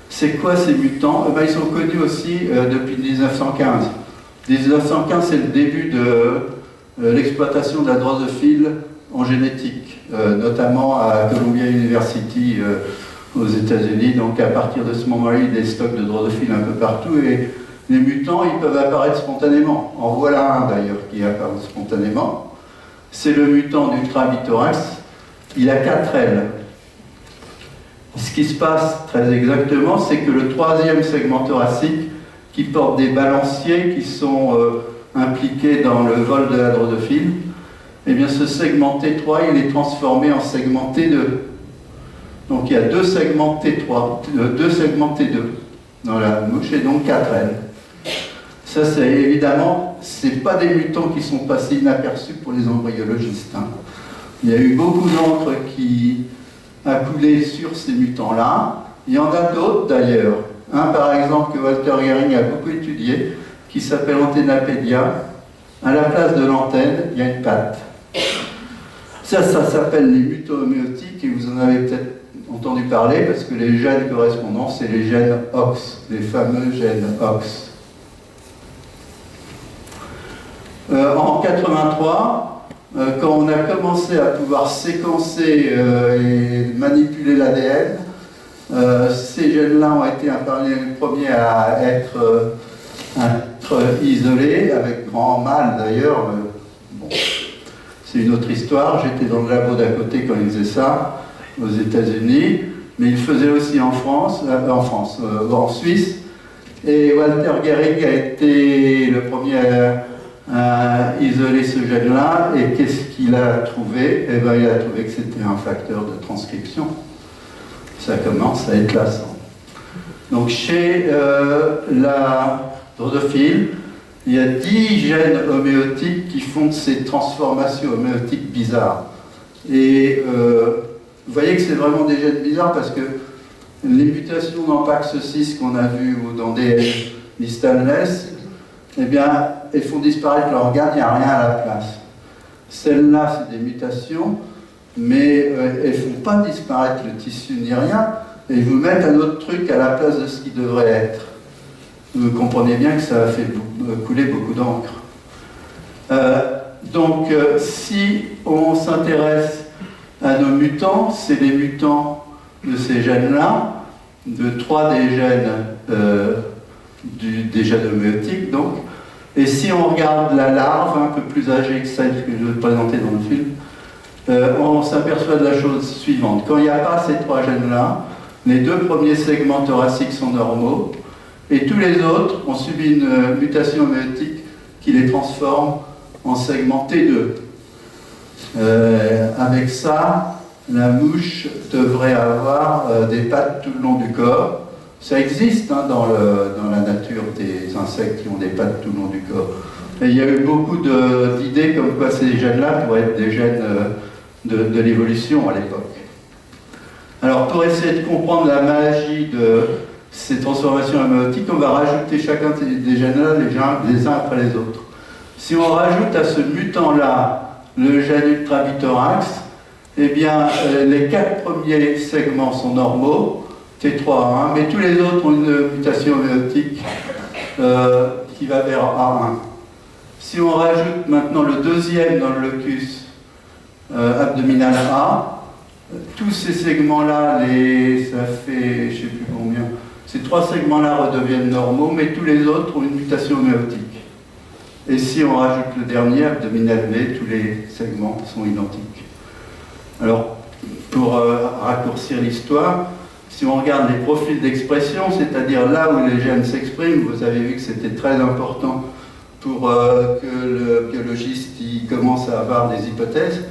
C'est quoi ces mutants? Ils sont connus aussi depuis 1915. 1915, c'est le début de l'exploitation de la drosophile en génétique, notamment à Columbia University aux États-Unis. Donc à partir de ce moment-là, il y a des stocks de drosophile un peu partout et les mutants, ils peuvent apparaître spontanément. En voilà un d'ailleurs qui apparaît spontanément. C'est le mutant d'ultravithorax. Il a 4 ailes. Ce qui se passe très exactement, c'est que le 3e segment thoracique, qui porte des balanciers qui sont impliqués dans le vol de la drosophile, eh bien ce segment T3, il est transformé en segment T2. Donc il y a 2 segments T3, 2 segments T2 dans la mouche et donc 4 ailes. Ça, c'est évidemment, c'est pas des mutants qui sont passés inaperçus pour les embryologistes, hein. Il y a eu beaucoup d'encre qui a coulé sur ces mutants-là. Il y en a d'autres d'ailleurs. Un par exemple que Walter Gehring a beaucoup étudié, qui s'appelle Antennapedia. À la place de l'antenne, il y a une patte. Ça s'appelle les muto-homéotiques et vous en avez peut-être entendu parler parce que les gènes correspondants, c'est les gènes OX, les fameux gènes OX. En 83, quand on a commencé à pouvoir séquencer et manipuler l'ADN, ces gènes-là ont été les premiers à être isolés, avec grand mal d'ailleurs. Bon, c'est une autre histoire. J'étais dans le labo d'à côté quand ils faisaient ça, aux États-Unis, mais ils le faisaient aussi en Suisse. Et Walter Gehrig a été le premier à isoler ce gène-là. Et qu'est-ce qu'il a trouvé? Eh bien, il a trouvé que c'était un facteur de transcription. Ça commence à être lassant. Donc, chez la drosophile, il y a 10 gènes homéotiques qui font ces transformations homéotiques bizarres. Et vous voyez que c'est vraiment des gènes bizarres parce que les mutations dans PAX6 qu'on a vues ou dans des Stainless, eh bien, elles font disparaître l'organe, il n'y a rien à la place. Celles-là, c'est des mutations, mais elles ne font pas disparaître le tissu ni rien, et ils vous mettent un autre truc à la place de ce qui devrait être. Vous comprenez bien que ça a fait couler beaucoup d'encre. Donc, si on s'intéresse à nos mutants, c'est les mutants de ces gènes-là, de 3 des gènes des gènes homéotiques, donc. Et si on regarde la larve, un peu plus âgée que celle que je vais présenter dans le film, on s'aperçoit de la chose suivante. Quand il n'y a pas ces 3 gènes-là, les 2 premiers segments thoraciques sont normaux, et tous les autres ont subi une mutation homéotique qui les transforme en segment T2. Avec ça, la mouche devrait avoir des pattes tout le long du corps. Ça existe dans la nature des insectes qui ont des pattes tout le long du corps. Et il y a eu beaucoup d'idées comme quoi ces gènes-là pourraient être des gènes de l'évolution à l'époque. Alors pour essayer de comprendre la magie de ces transformations homéotiques, on va rajouter chacun des gènes-là les uns après les autres. Si on rajoute à ce mutant-là le gène ultrabithorax, eh bien les 4 premiers segments sont normaux, T3A1, mais tous les autres ont une mutation homéotique qui va vers A1. Si on rajoute maintenant le deuxième dans le locus abdominal A, tous ces segments-là, ça fait, je ne sais plus combien, ces 3 segments-là redeviennent normaux, mais tous les autres ont une mutation homéotique. Et si on rajoute le dernier, abdominal B, tous les segments sont identiques. Alors, pour raccourcir l'histoire, si on regarde les profils d'expression, c'est-à-dire là où les gènes s'expriment, vous avez vu que c'était très important pour que le biologiste commence à avoir des hypothèses.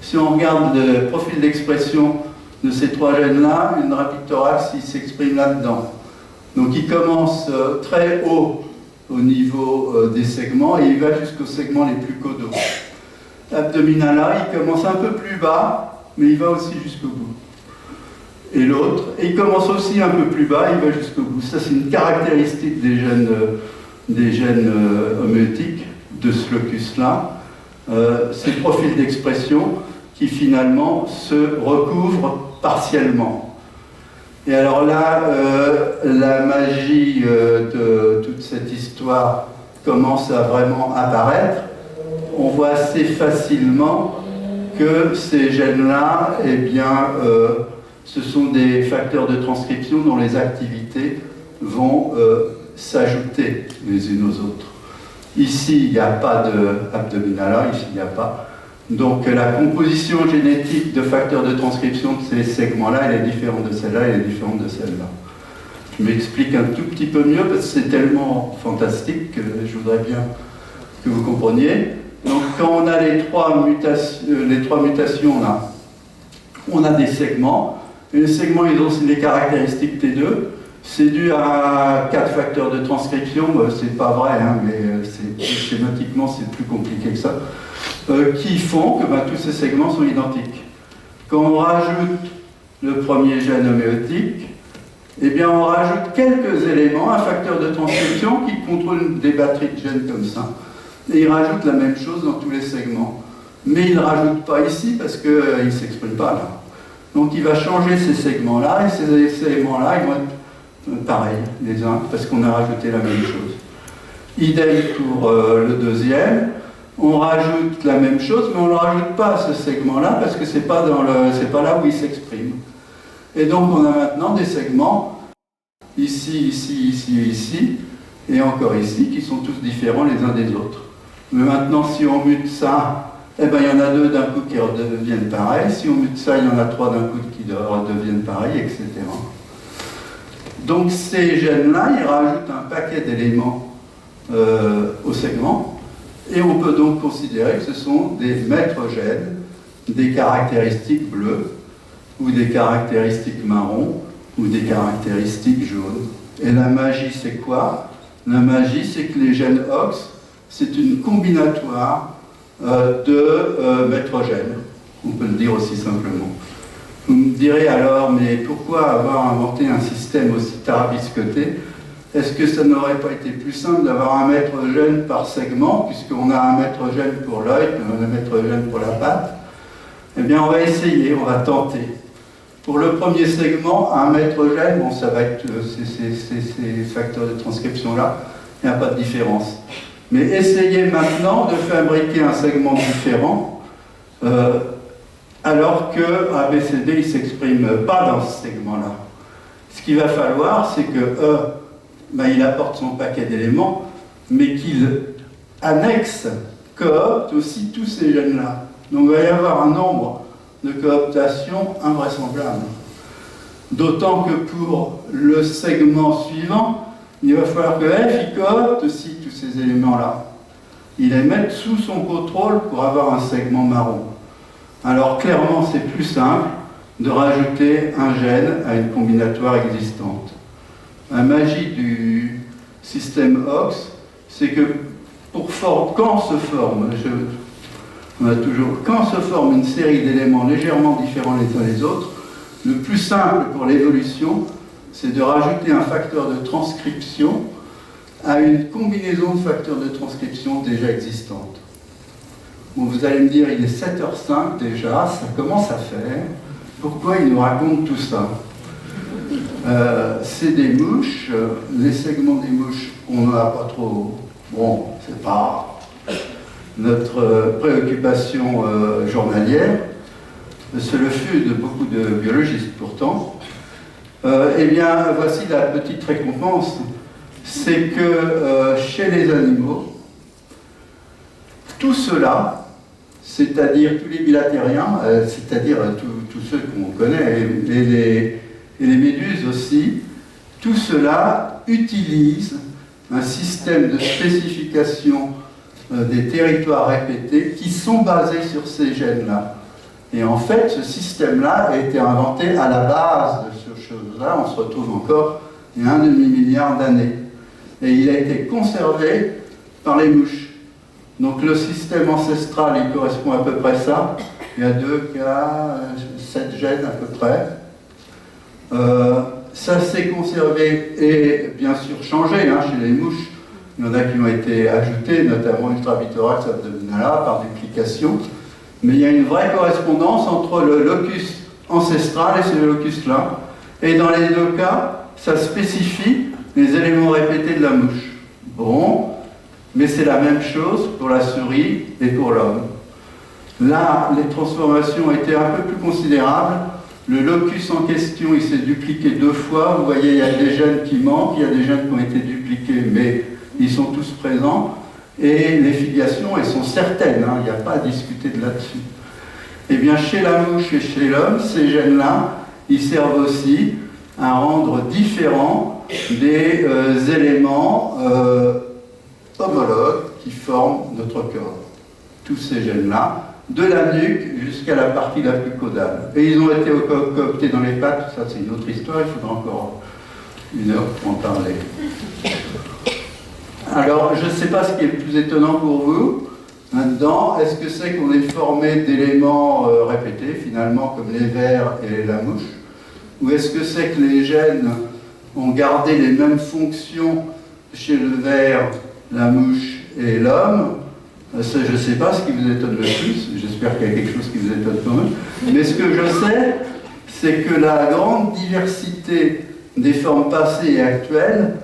Si on regarde le profil d'expression de ces 3 gènes-là, une rapidothorax, il s'exprime là-dedans. Donc il commence très haut au niveau des segments et il va jusqu'aux segments les plus caudaux. Abdominal A, il commence un peu plus bas, mais il va aussi jusqu'au bout. Et l'autre, il commence aussi un peu plus bas, il va jusqu'au bout. Ça, c'est une caractéristique des gènes homéotiques de ce locus-là. Ces profils d'expression qui finalement se recouvrent partiellement. Et alors là, la magie de toute cette histoire commence à vraiment apparaître. On voit assez facilement que ces gènes-là, eh bien, ce sont des facteurs de transcription dont les activités vont s'ajouter les unes aux autres. Ici, il n'y a pas d'abdominal A, ici, il n'y a pas. Donc la composition génétique de facteurs de transcription de ces segments-là, elle est différente de celle-là, elle est différente de celle-là. Je m'explique un tout petit peu mieux parce que c'est tellement fantastique que je voudrais bien que vous compreniez. Donc quand on a les trois mutations là, on a des segments. Et les segments, ils ont les caractéristiques T2. C'est dû à 4 facteurs de transcription, c'est pas vrai, hein, mais schématiquement c'est plus compliqué que ça, qui font que tous ces segments sont identiques. Quand on rajoute le premier gène homéotique, eh bien on rajoute quelques éléments, un facteur de transcription qui contrôle des batteries de gènes comme ça, et il rajoute la même chose dans tous les segments. Mais il ne rajoute pas ici parce qu'il ne s'exprime pas là. Donc il va changer ces segments-là, et ces segments-là, ils vont être pareils les uns, parce qu'on a rajouté la même chose. Idem pour le deuxième. on rajoute la même chose, mais on ne le rajoute pas à ce segment-là, parce que c'est pas là où il s'exprime. Et donc on a maintenant des segments, ici, ici, ici et ici, et encore ici, qui sont tous différents les uns des autres. Mais maintenant, si on mute ça, eh ben, il y en a deux d'un coup qui redeviennent pareils. Si on mute ça, il y en a trois d'un coup qui redeviennent pareils, etc. Donc ces gènes-là, ils rajoutent un paquet d'éléments au segment, et on peut donc considérer que ce sont des maîtres gènes, des caractéristiques bleues, ou des caractéristiques marron, ou des caractéristiques jaunes. Et la magie, c'est quoi? La magie, c'est que les gènes OX, c'est une combinatoire de maîtres gènes. On peut le dire aussi simplement. Vous me direz alors, mais pourquoi avoir inventé un système aussi tarabiscoté? Est-ce que ça n'aurait pas été plus simple d'avoir un maître gène par segment, puisqu'on a un maître gène pour l'œil, un maître gène pour la patte? Eh bien, on va essayer, on va tenter. Pour le premier segment, un maître gène, bon, ça va être ces facteurs de transcription-là, il n'y a pas de différence. Mais essayez maintenant de fabriquer un segment différent, alors que ABCD ne s'exprime pas dans ce segment-là. Ce qu'il va falloir, c'est que E, ben, il apporte son paquet d'éléments, mais qu'il annexe, coopte aussi tous ces gènes-là. Donc il va y avoir un nombre de cooptation invraisemblable. D'autant que pour le segment suivant, il va falloir que F il coopte aussi tous ces éléments-là. Il les met sous son contrôle pour avoir un segment marron. Alors clairement, c'est plus simple de rajouter un gène à une combinatoire existante. La magie du système OX, c'est que quand se forme une série d'éléments légèrement différents les uns des autres, le plus simple pour l'évolution, c'est de rajouter un facteur de transcription à une combinaison de facteurs de transcription déjà existantes. Bon, vous allez me dire, il est 7h05 déjà, ça commence à faire. Pourquoi il nous raconte tout ça? C'est des mouches, les segments des mouches, on n'en a pas trop. Bon, c'est pas notre préoccupation journalière, c'est le fut de beaucoup de biologistes pourtant. Eh bien, voici la petite récompense, c'est que chez les animaux, tout cela, c'est-à-dire tous les bilatériens, c'est-à-dire tous ceux qu'on connaît, et les méduses aussi, tout cela utilise un système de spécification des territoires répétés qui sont basés sur ces gènes-là. Et en fait, ce système-là a été inventé à la base de ces choses-là. On se retrouve encore il y a 1,5 milliard d'années. Et il a été conservé par les mouches. Donc le système ancestral, il correspond à peu près à ça. Il y a 2, 7 gènes à peu près. Ça s'est conservé et bien sûr changé chez les mouches. Il y en a qui ont été ajoutés, notamment ultravithorax abdominala par duplication. Mais il y a une vraie correspondance entre le locus ancestral et ce locus-là. Et dans les deux cas, ça spécifie les éléments répétés de la mouche. Bon, mais c'est la même chose pour la souris et pour l'homme. Là, les transformations ont été un peu plus considérables. Le locus en question, il s'est dupliqué 2 fois. Vous voyez, il y a des gènes qui manquent, il y a des gènes qui ont été dupliqués, mais ils sont tous présents. Et les filiations, elles sont certaines, il n'y a pas à discuter de là-dessus. Eh bien, chez la mouche et chez l'homme, ces gènes-là, ils servent aussi à rendre différents des éléments homologues qui forment notre corps. Tous ces gènes-là, de la nuque jusqu'à la partie la plus caudale. Et ils ont été cooptés dans les pattes, ça c'est une autre histoire, il faudra encore 1 heure pour en parler. Alors, je ne sais pas ce qui est le plus étonnant pour vous là-dedans. Est-ce que c'est qu'on est formé d'éléments répétés, finalement, comme les vers et la mouche? Ou est-ce que c'est que les gènes ont gardé les mêmes fonctions chez le ver, la mouche et l'homme? Je ne sais pas ce qui vous étonne le plus. J'espère qu'il y a quelque chose qui vous étonne quand même. Mais ce que je sais, c'est que la grande diversité des formes passées et actuelles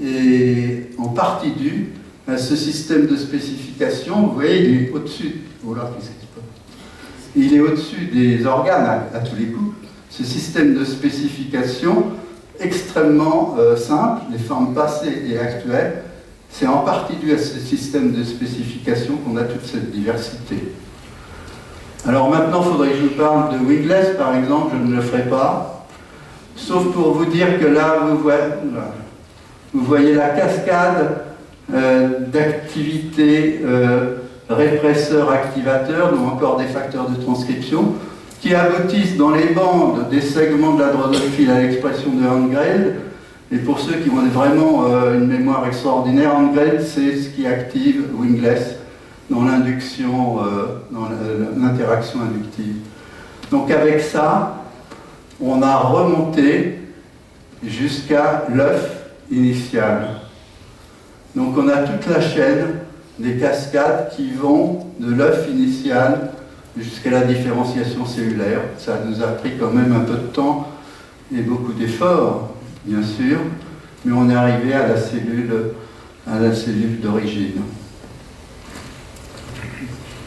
est en partie due ce système de spécification, vous voyez, il est au-dessus. Oh là, qu'est-ce qui se passe ? Il est au-dessus des organes à tous les coups. Ce système de spécification extrêmement simple, les formes passées et actuelles, c'est en partie dû à ce système de spécification qu'on a toute cette diversité. Alors maintenant, il faudrait que je vous parle de Wingless, par exemple, je ne le ferai pas, sauf pour vous dire que là, vous voyez la cascade d'activités répresseurs-activateurs, donc encore des facteurs de transcription, qui aboutissent dans les bandes des segments de la drosophile à l'expression de Handgrade. Et pour ceux qui ont vraiment une mémoire extraordinaire, Handgrade, c'est ce qui active Wingless dans l'induction, dans l'interaction inductive. Donc avec ça, on a remonté jusqu'à l'œuf initial. Donc on a toute la chaîne des cascades qui vont de l'œuf initial jusqu'à la différenciation cellulaire. Ça nous a pris quand même un peu de temps et beaucoup d'efforts, bien sûr, mais on est arrivé à la cellule d'origine.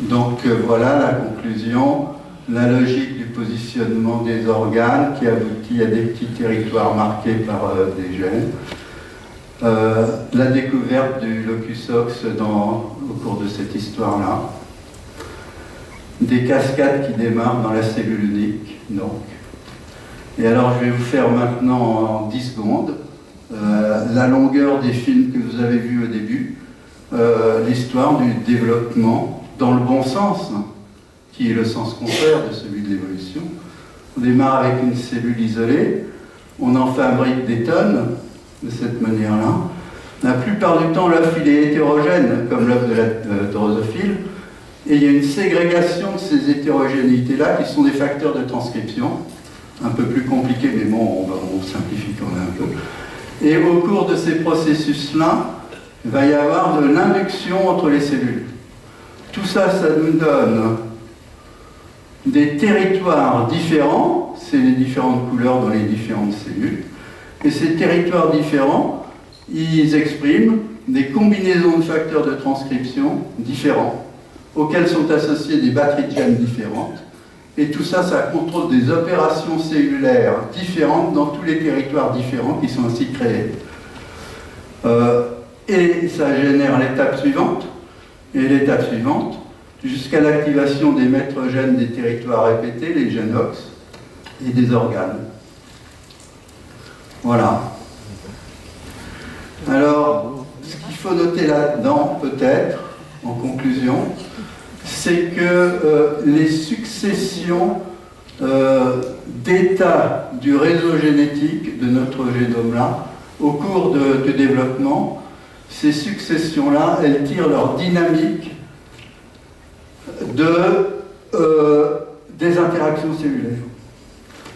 Donc voilà la conclusion, la logique du positionnement des organes qui aboutit à des petits territoires marqués par des gènes. La découverte du locus ox au cours de cette histoire-là. Des cascades qui démarrent dans la cellule unique, donc. Et alors je vais vous faire maintenant en 10 secondes la longueur des films que vous avez vus au début, l'histoire du développement dans le bon sens, hein, qui est le sens contraire de celui de l'évolution. On démarre avec une cellule isolée, on en fabrique des tonnes de cette manière-là. La plupart du temps, l'œuf il est hétérogène, comme l'œuf de la drosophile, et il y a une ségrégation de ces hétérogénéités-là qui sont des facteurs de transcription, un peu plus compliqués, mais bon, on simplifie quand même un peu. Et au cours de ces processus-là, il va y avoir de l'induction entre les cellules. Tout ça, ça nous donne des territoires différents, c'est les différentes couleurs dans les différentes cellules, et ces territoires différents, ils expriment des combinaisons de facteurs de transcription différents, auxquels sont associées des batteries de gènes différentes. Et tout ça, ça contrôle des opérations cellulaires différentes dans tous les territoires différents qui sont ainsi créés. Et ça génère l'étape suivante, et l'étape suivante, jusqu'à l'activation des maîtres gènes des territoires répétés, les gènes OX, et des organes. Voilà. Alors, ce qu'il faut noter là-dedans, peut-être, en conclusion, c'est que les successions d'états du réseau génétique de notre génome-là, au cours du développement, ces successions-là, elles tirent leur dynamique des interactions cellulaires.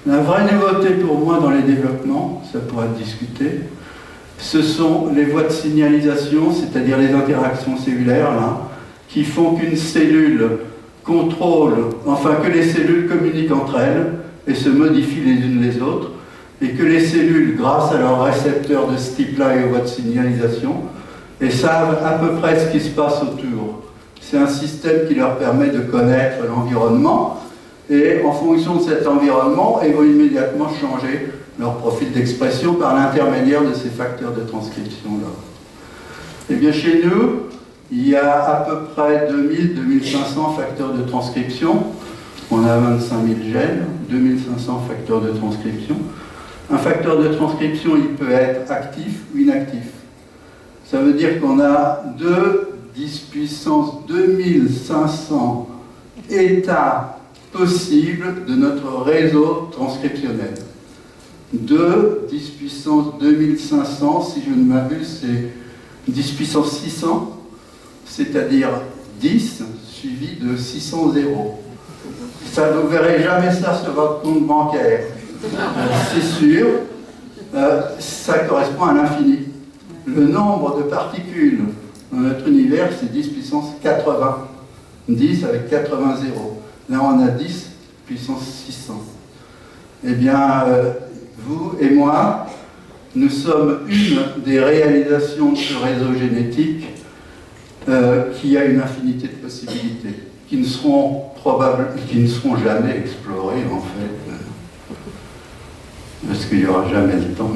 La vraie nouveauté pour moi dans les développements, ça pourra être discuté, ce sont les voies de signalisation, c'est-à-dire les interactions cellulaires, là, qui font qu'une cellule contrôle, enfin que les cellules communiquent entre elles et se modifient les unes les autres, et que les cellules, grâce à leurs récepteurs de ce type-là et aux voies de signalisation, et savent à peu près ce qui se passe autour. C'est un système qui leur permet de connaître l'environnement, et en fonction de cet environnement, ils vont immédiatement changer leur profil d'expression par l'intermédiaire de ces facteurs de transcription-là. Et bien chez nous, il y a à peu près 2000-2500 facteurs de transcription. On a 25 000 gènes, 2500 facteurs de transcription. Un facteur de transcription, il peut être actif ou inactif. Ça veut dire qu'on a 10 puissance 2500 états possibles de notre réseau transcriptionnel. 10 puissance 2500, si je ne m'abuse, c'est 10 puissance 600, c'est-à-dire 10 suivi de 600 zéros. Ça, vous ne verrez jamais ça sur votre compte bancaire. C'est sûr, ça correspond à l'infini. Le nombre de particules dans notre univers, c'est 10 puissance 80. 10 avec 80 zéros. Là, on a 10 puissance 600. Eh bien, vous et moi, nous sommes une des réalisations de ce réseau génétique qui a une infinité de possibilités, qui ne seront jamais explorées en fait, parce qu'il n'y aura jamais le temps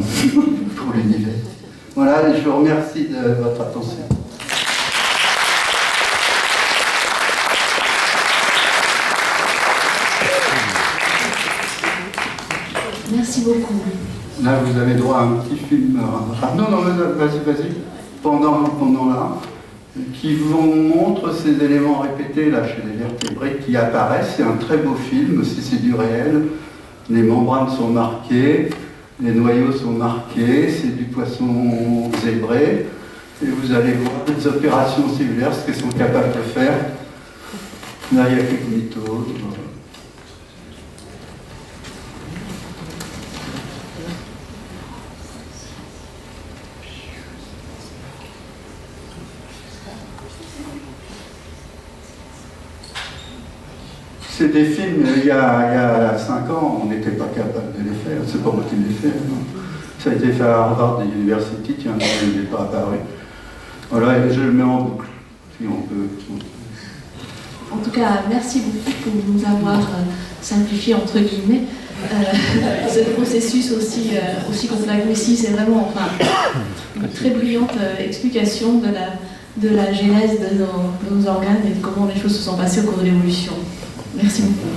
pour l'univers. Voilà, je vous remercie de votre attention. Merci beaucoup. Là, vous avez droit à un petit film. Non, vas-y. Pendant là, qui vous montre ces éléments répétés là chez les vertébrés qui apparaissent. C'est un très beau film, c'est du réel. Les membranes sont marquées, les noyaux sont marqués, c'est du poisson zébré. Et vous allez voir des opérations cellulaires, ce qu'ils sont capables de faire. Là, il y a quelques mitoses. C'est des films, il y a 5 ans, on n'était pas capable de les faire. C'est pas moi qui les fais. Non. Ça a été fait à Harvard University, tiens, il n'est pas apparu. Voilà, et je le mets en boucle, si on peut. En tout cas, merci beaucoup pour nous avoir simplifié, entre guillemets, ce processus aussi complexe. Ici, c'est vraiment une très brillante explication de la genèse de nos organes et de comment les choses se sont passées au cours de l'évolution. Merci beaucoup.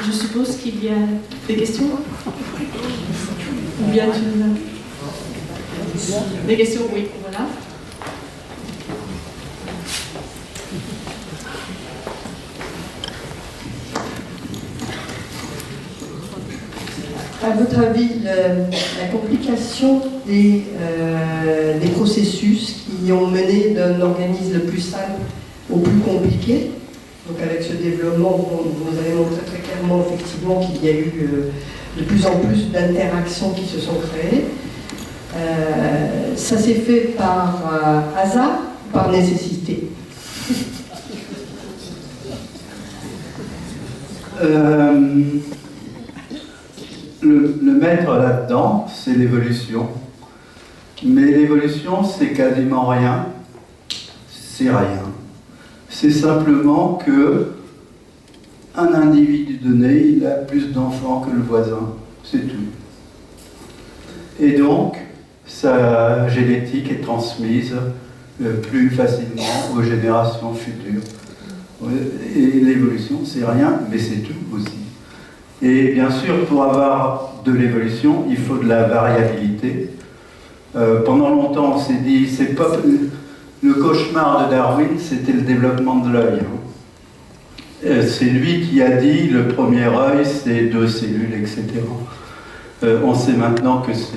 Je suppose qu'il y a des questions. Ou bien des questions, oui, voilà. À votre avis, la complication des processus qui ont mené d'un organisme le plus simple au plus compliqué, donc avec ce développement, vous avez montré très clairement effectivement qu'il y a eu de plus en plus d'interactions qui se sont créées. Ça s'est fait par hasard, par nécessité. Le maître là-dedans, c'est l'évolution. Mais l'évolution, c'est quasiment rien. C'est rien. C'est simplement que un individu donné, il a plus d'enfants que le voisin. C'est tout. Et donc, sa génétique est transmise plus facilement aux générations futures. Et l'évolution, c'est rien, mais c'est tout aussi. Et bien sûr, pour avoir de l'évolution, il faut de la variabilité. Pendant longtemps, on s'est dit, c'est pas le cauchemar de Darwin, c'était le développement de l'œil. C'est lui qui a dit, le premier œil, c'est 2 cellules, etc. On sait maintenant que c'est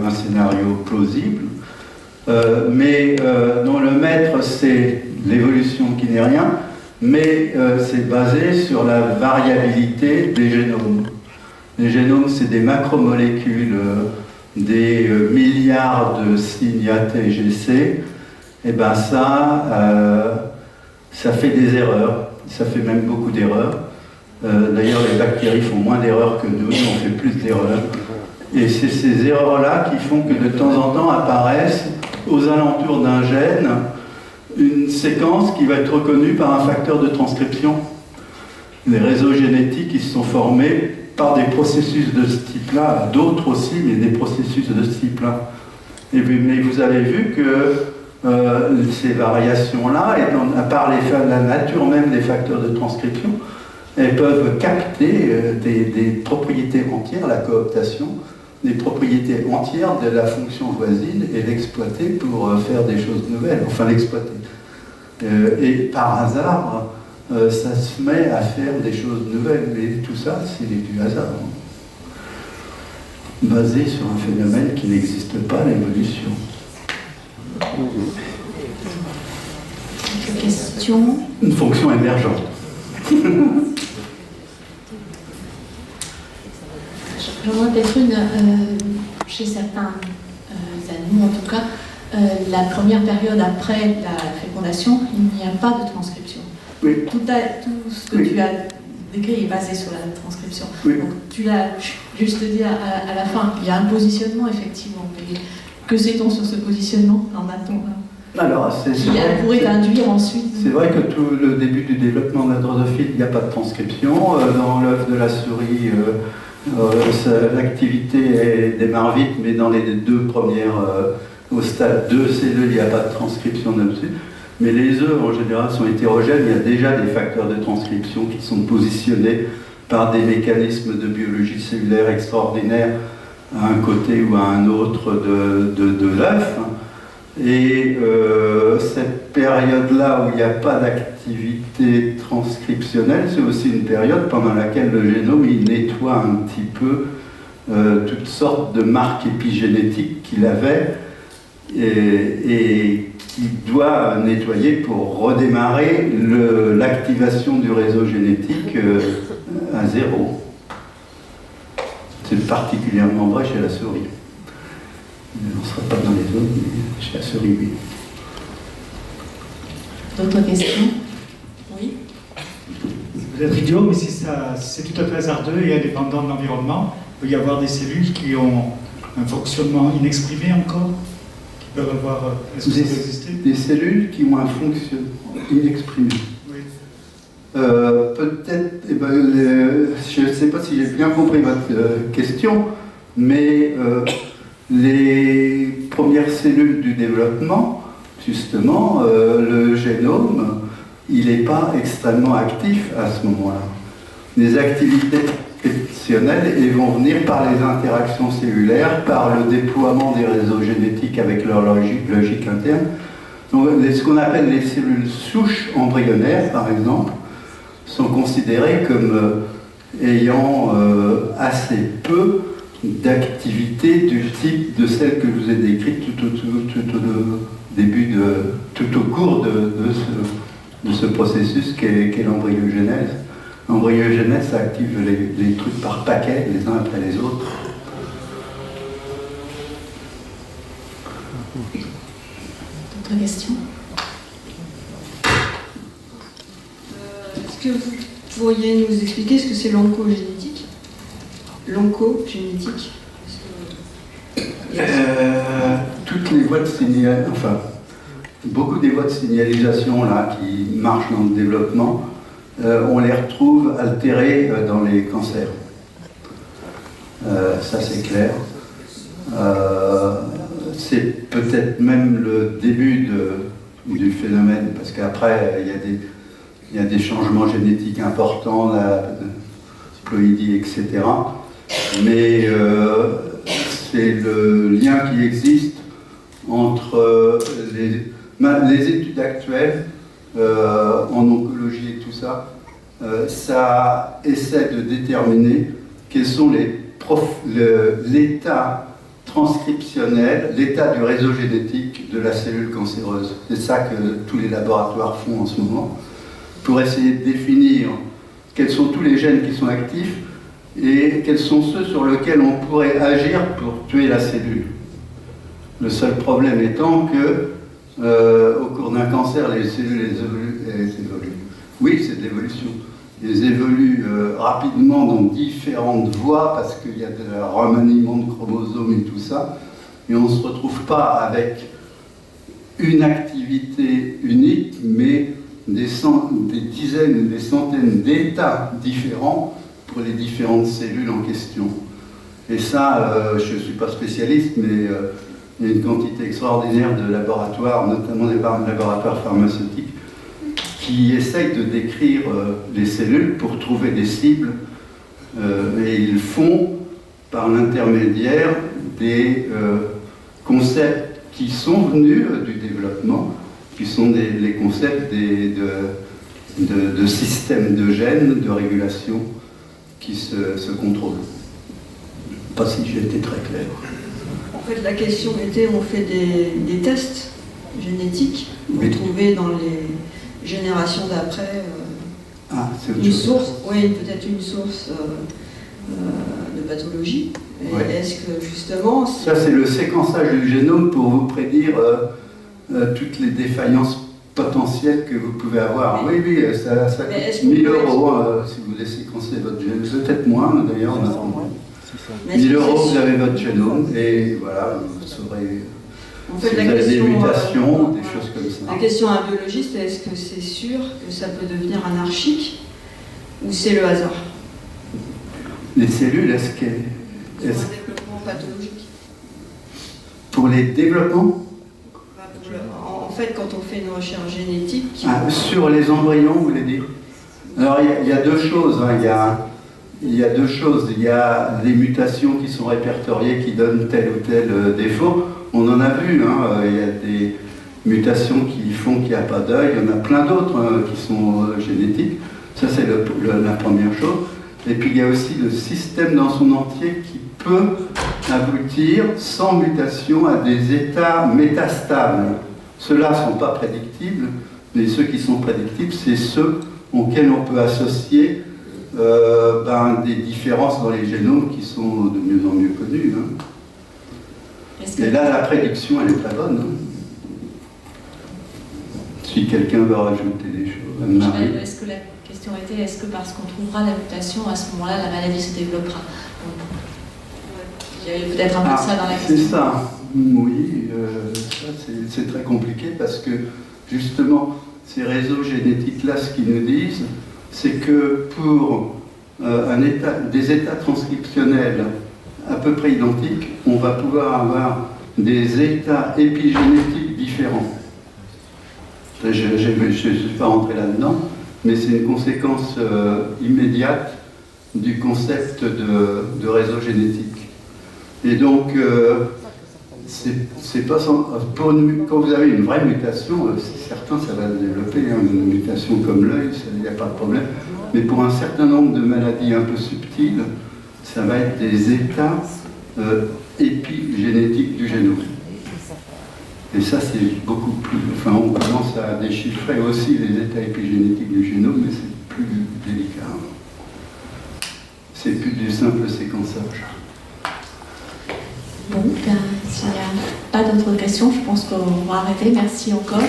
un scénario plausible. Mais non, le maître, c'est l'évolution qui n'est rien. Mais c'est basé sur la variabilité des génomes. Les génomes, c'est des macromolécules, des milliards de signes ATGC. Et bien ça fait des erreurs. Ça fait même beaucoup d'erreurs. D'ailleurs, les bactéries font moins d'erreurs que nous, on fait plus d'erreurs. Et c'est ces erreurs-là qui font que de temps en temps apparaissent aux alentours d'un gène une séquence qui va être reconnue par un facteur de transcription. Les réseaux génétiques qui se sont formés par des processus de ce type-là, d'autres aussi, mais des processus de ce type-là. Mais vous avez vu que ces variations-là, à part la nature même des facteurs de transcription, elles peuvent capter des propriétés entières, la cooptation, des propriétés entières de la fonction voisine et l'exploiter pour faire des choses nouvelles, enfin l'exploiter. Et par hasard, ça se met à faire des choses nouvelles, mais tout ça, c'est du hasard. Basé sur un phénomène qui n'existe pas, l'évolution. Question. Une fonction émergente. J'en vois peut-être une, chez certains animaux en tout cas, la première période après la fécondation, il n'y a pas de transcription. Oui. Tout ce que tu as décrit est basé sur la transcription. Oui. Donc, tu l'as juste dit à la fin, il y a un positionnement effectivement. Mais que sait-on sur ce positionnement? En a-t-on Alors, qui pourrait induire ensuite. C'est vrai que tout le début du développement de la drosophile, il n'y a pas de transcription. Dans l'œuf de la souris, l'activité démarre vite, mais dans les deux premières, au stade 2 cellules, il n'y a pas de transcription là-dessus. Mais les œufs, en général, sont hétérogènes. Il y a déjà des facteurs de transcription qui sont positionnés par des mécanismes de biologie cellulaire extraordinaires à un côté ou à un autre de l'œuf. Et cette période-là où il n'y a pas d'activité transcriptionnelle, c'est aussi une période pendant laquelle le génome il nettoie un petit peu toutes sortes de marques épigénétiques qu'il avait et qu'il doit nettoyer pour redémarrer l'activation du réseau génétique à zéro. C'est particulièrement vrai chez la souris. On ne sera pas dans les autres, mais chez la souris, oui. D'autres questions? Oui. C'est peut-être idiot, mais si c'est tout à fait hasardeux et indépendant de l'environnement, il peut y avoir des cellules qui ont un fonctionnement inexprimé encore, qui peuvent avoir... Est-ce que ça peut exister? Des cellules qui ont un fonctionnement inexprimé. Oui. Peut-être, je ne sais pas si j'ai bien compris votre question, mais les premières cellules du développement, justement, le génome, il n'est pas extrêmement actif à ce moment-là. Les activités transcriptionnelles vont venir par les interactions cellulaires, par le déploiement des réseaux génétiques avec leur logique interne. Donc, ce qu'on appelle les cellules souches embryonnaires, par exemple, sont considérées comme ayant assez peu d'activités du type de celle que je vous ai décrite tout au cours de ce processus qu'est l'embryogenèse. L'embryogenèse, ça active les trucs par paquets, les uns après les autres. D'autres questions? Est-ce que vous pourriez nous expliquer ce que c'est l'oncogénétique? L'oncogénétique? Toutes les voies de signalisation, enfin, beaucoup des voies de signalisation là, qui marchent dans le développement, on les retrouve altérées dans les cancers. Ça c'est clair. C'est peut-être même le début du phénomène, parce qu'après il y a des changements génétiques importants, la ploïdie, etc. Mais c'est le lien qui existe entre les études actuelles en oncologie et tout ça. Ça essaie de déterminer quels sont l'état transcriptionnel, l'état du réseau génétique de la cellule cancéreuse. C'est ça que tous les laboratoires font en ce moment, pour essayer de définir quels sont tous les gènes qui sont actifs et quels sont ceux sur lesquels on pourrait agir pour tuer la cellule. Le seul problème étant que, au cours d'un cancer, les cellules évoluent. Oui, c'est de l'évolution. Elles évoluent rapidement dans différentes voies parce qu'il y a de remaniement de chromosomes et tout ça. Et on ne se retrouve pas avec une activité unique, mais des dizaines, des centaines d'états différents pour les différentes cellules en question. Et ça, je ne suis pas spécialiste, mais il y a une quantité extraordinaire de laboratoires, notamment des laboratoires pharmaceutiques, qui essayent de décrire les cellules pour trouver des cibles, et ils font par l'intermédiaire des concepts qui sont venus du développement, qui sont les concepts de systèmes de gènes, de régulation qui se contrôlent. Pas si j'ai été très clair. En fait, la question était, on fait des tests génétiques pour Oui. trouver dans les générations d'après C'est autre une chose. source, oui, peut-être une source de pathologie. Et Ouais. est-ce que justement... Ça, c'est le séquençage du génome pour vous prédire toutes les défaillances potentiel que vous pouvez avoir. Oui, oui, ça Mais est-ce coûte que 1000 vous pouvez- euros si vous laissez séquencer votre génome. Peut-être moins d'ailleurs. Mais est-ce 1000 que euros, c'est vous sûr avez votre génome et voilà, vous saurez En si fait, vous la avez des question, mutations, des voilà. choses comme ça. La question à un biologiste, est-ce que c'est sûr que ça peut devenir anarchique ou c'est le hasard Les cellules, est-ce pour qu'elles... un développement pathologique? Pour les développements En fait, quand on fait une recherche génétique, sur les embryons, vous voulez dire? Alors, il y a deux choses. Hein. Il y a deux choses. Il y a des mutations qui sont répertoriées qui donnent tel ou tel défaut. On en a vu. Hein. Il y a des mutations qui font qu'il n'y a pas d'œil. Il y en a plein d'autres qui sont génétiques. Ça, c'est la première chose. Et puis, il y a aussi le système dans son entier qui peut aboutir sans mutation à des états métastables. Ceux-là ne sont pas prédictibles, mais ceux qui sont prédictibles, c'est ceux auxquels on peut associer des différences dans les génomes qui sont de mieux en mieux connues. Hein. Et là, la prédiction, elle est très bonne. Hein. Si quelqu'un veut rajouter des choses, Anne-Marie. Est-ce que la question était, est-ce que parce qu'on trouvera la mutation, à ce moment-là, la maladie se développera? Il y avait peut-être un peu ça dans la question. C'est ça. Oui, ça, c'est très compliqué parce que justement, ces réseaux génétiques-là, ce qu'ils nous disent, c'est que pour des états transcriptionnels à peu près identiques, on va pouvoir avoir des états épigénétiques différents. Je ne suis pas rentré là-dedans, mais c'est une conséquence immédiate du concept de réseau génétique. Et donc, c'est pas sans, quand vous avez une vraie mutation, c'est certain, ça va se développer. Hein, une mutation comme l'œil, il n'y a pas de problème. Mais pour un certain nombre de maladies un peu subtiles, ça va être des états épigénétiques du génome. Et ça, c'est beaucoup plus... Enfin, on commence à déchiffrer aussi les états épigénétiques du génome, mais c'est plus délicat. C'est plus du simple séquençage. Bon, ben, s'il n'y a pas d'autres questions, je pense qu'on va arrêter. Merci encore.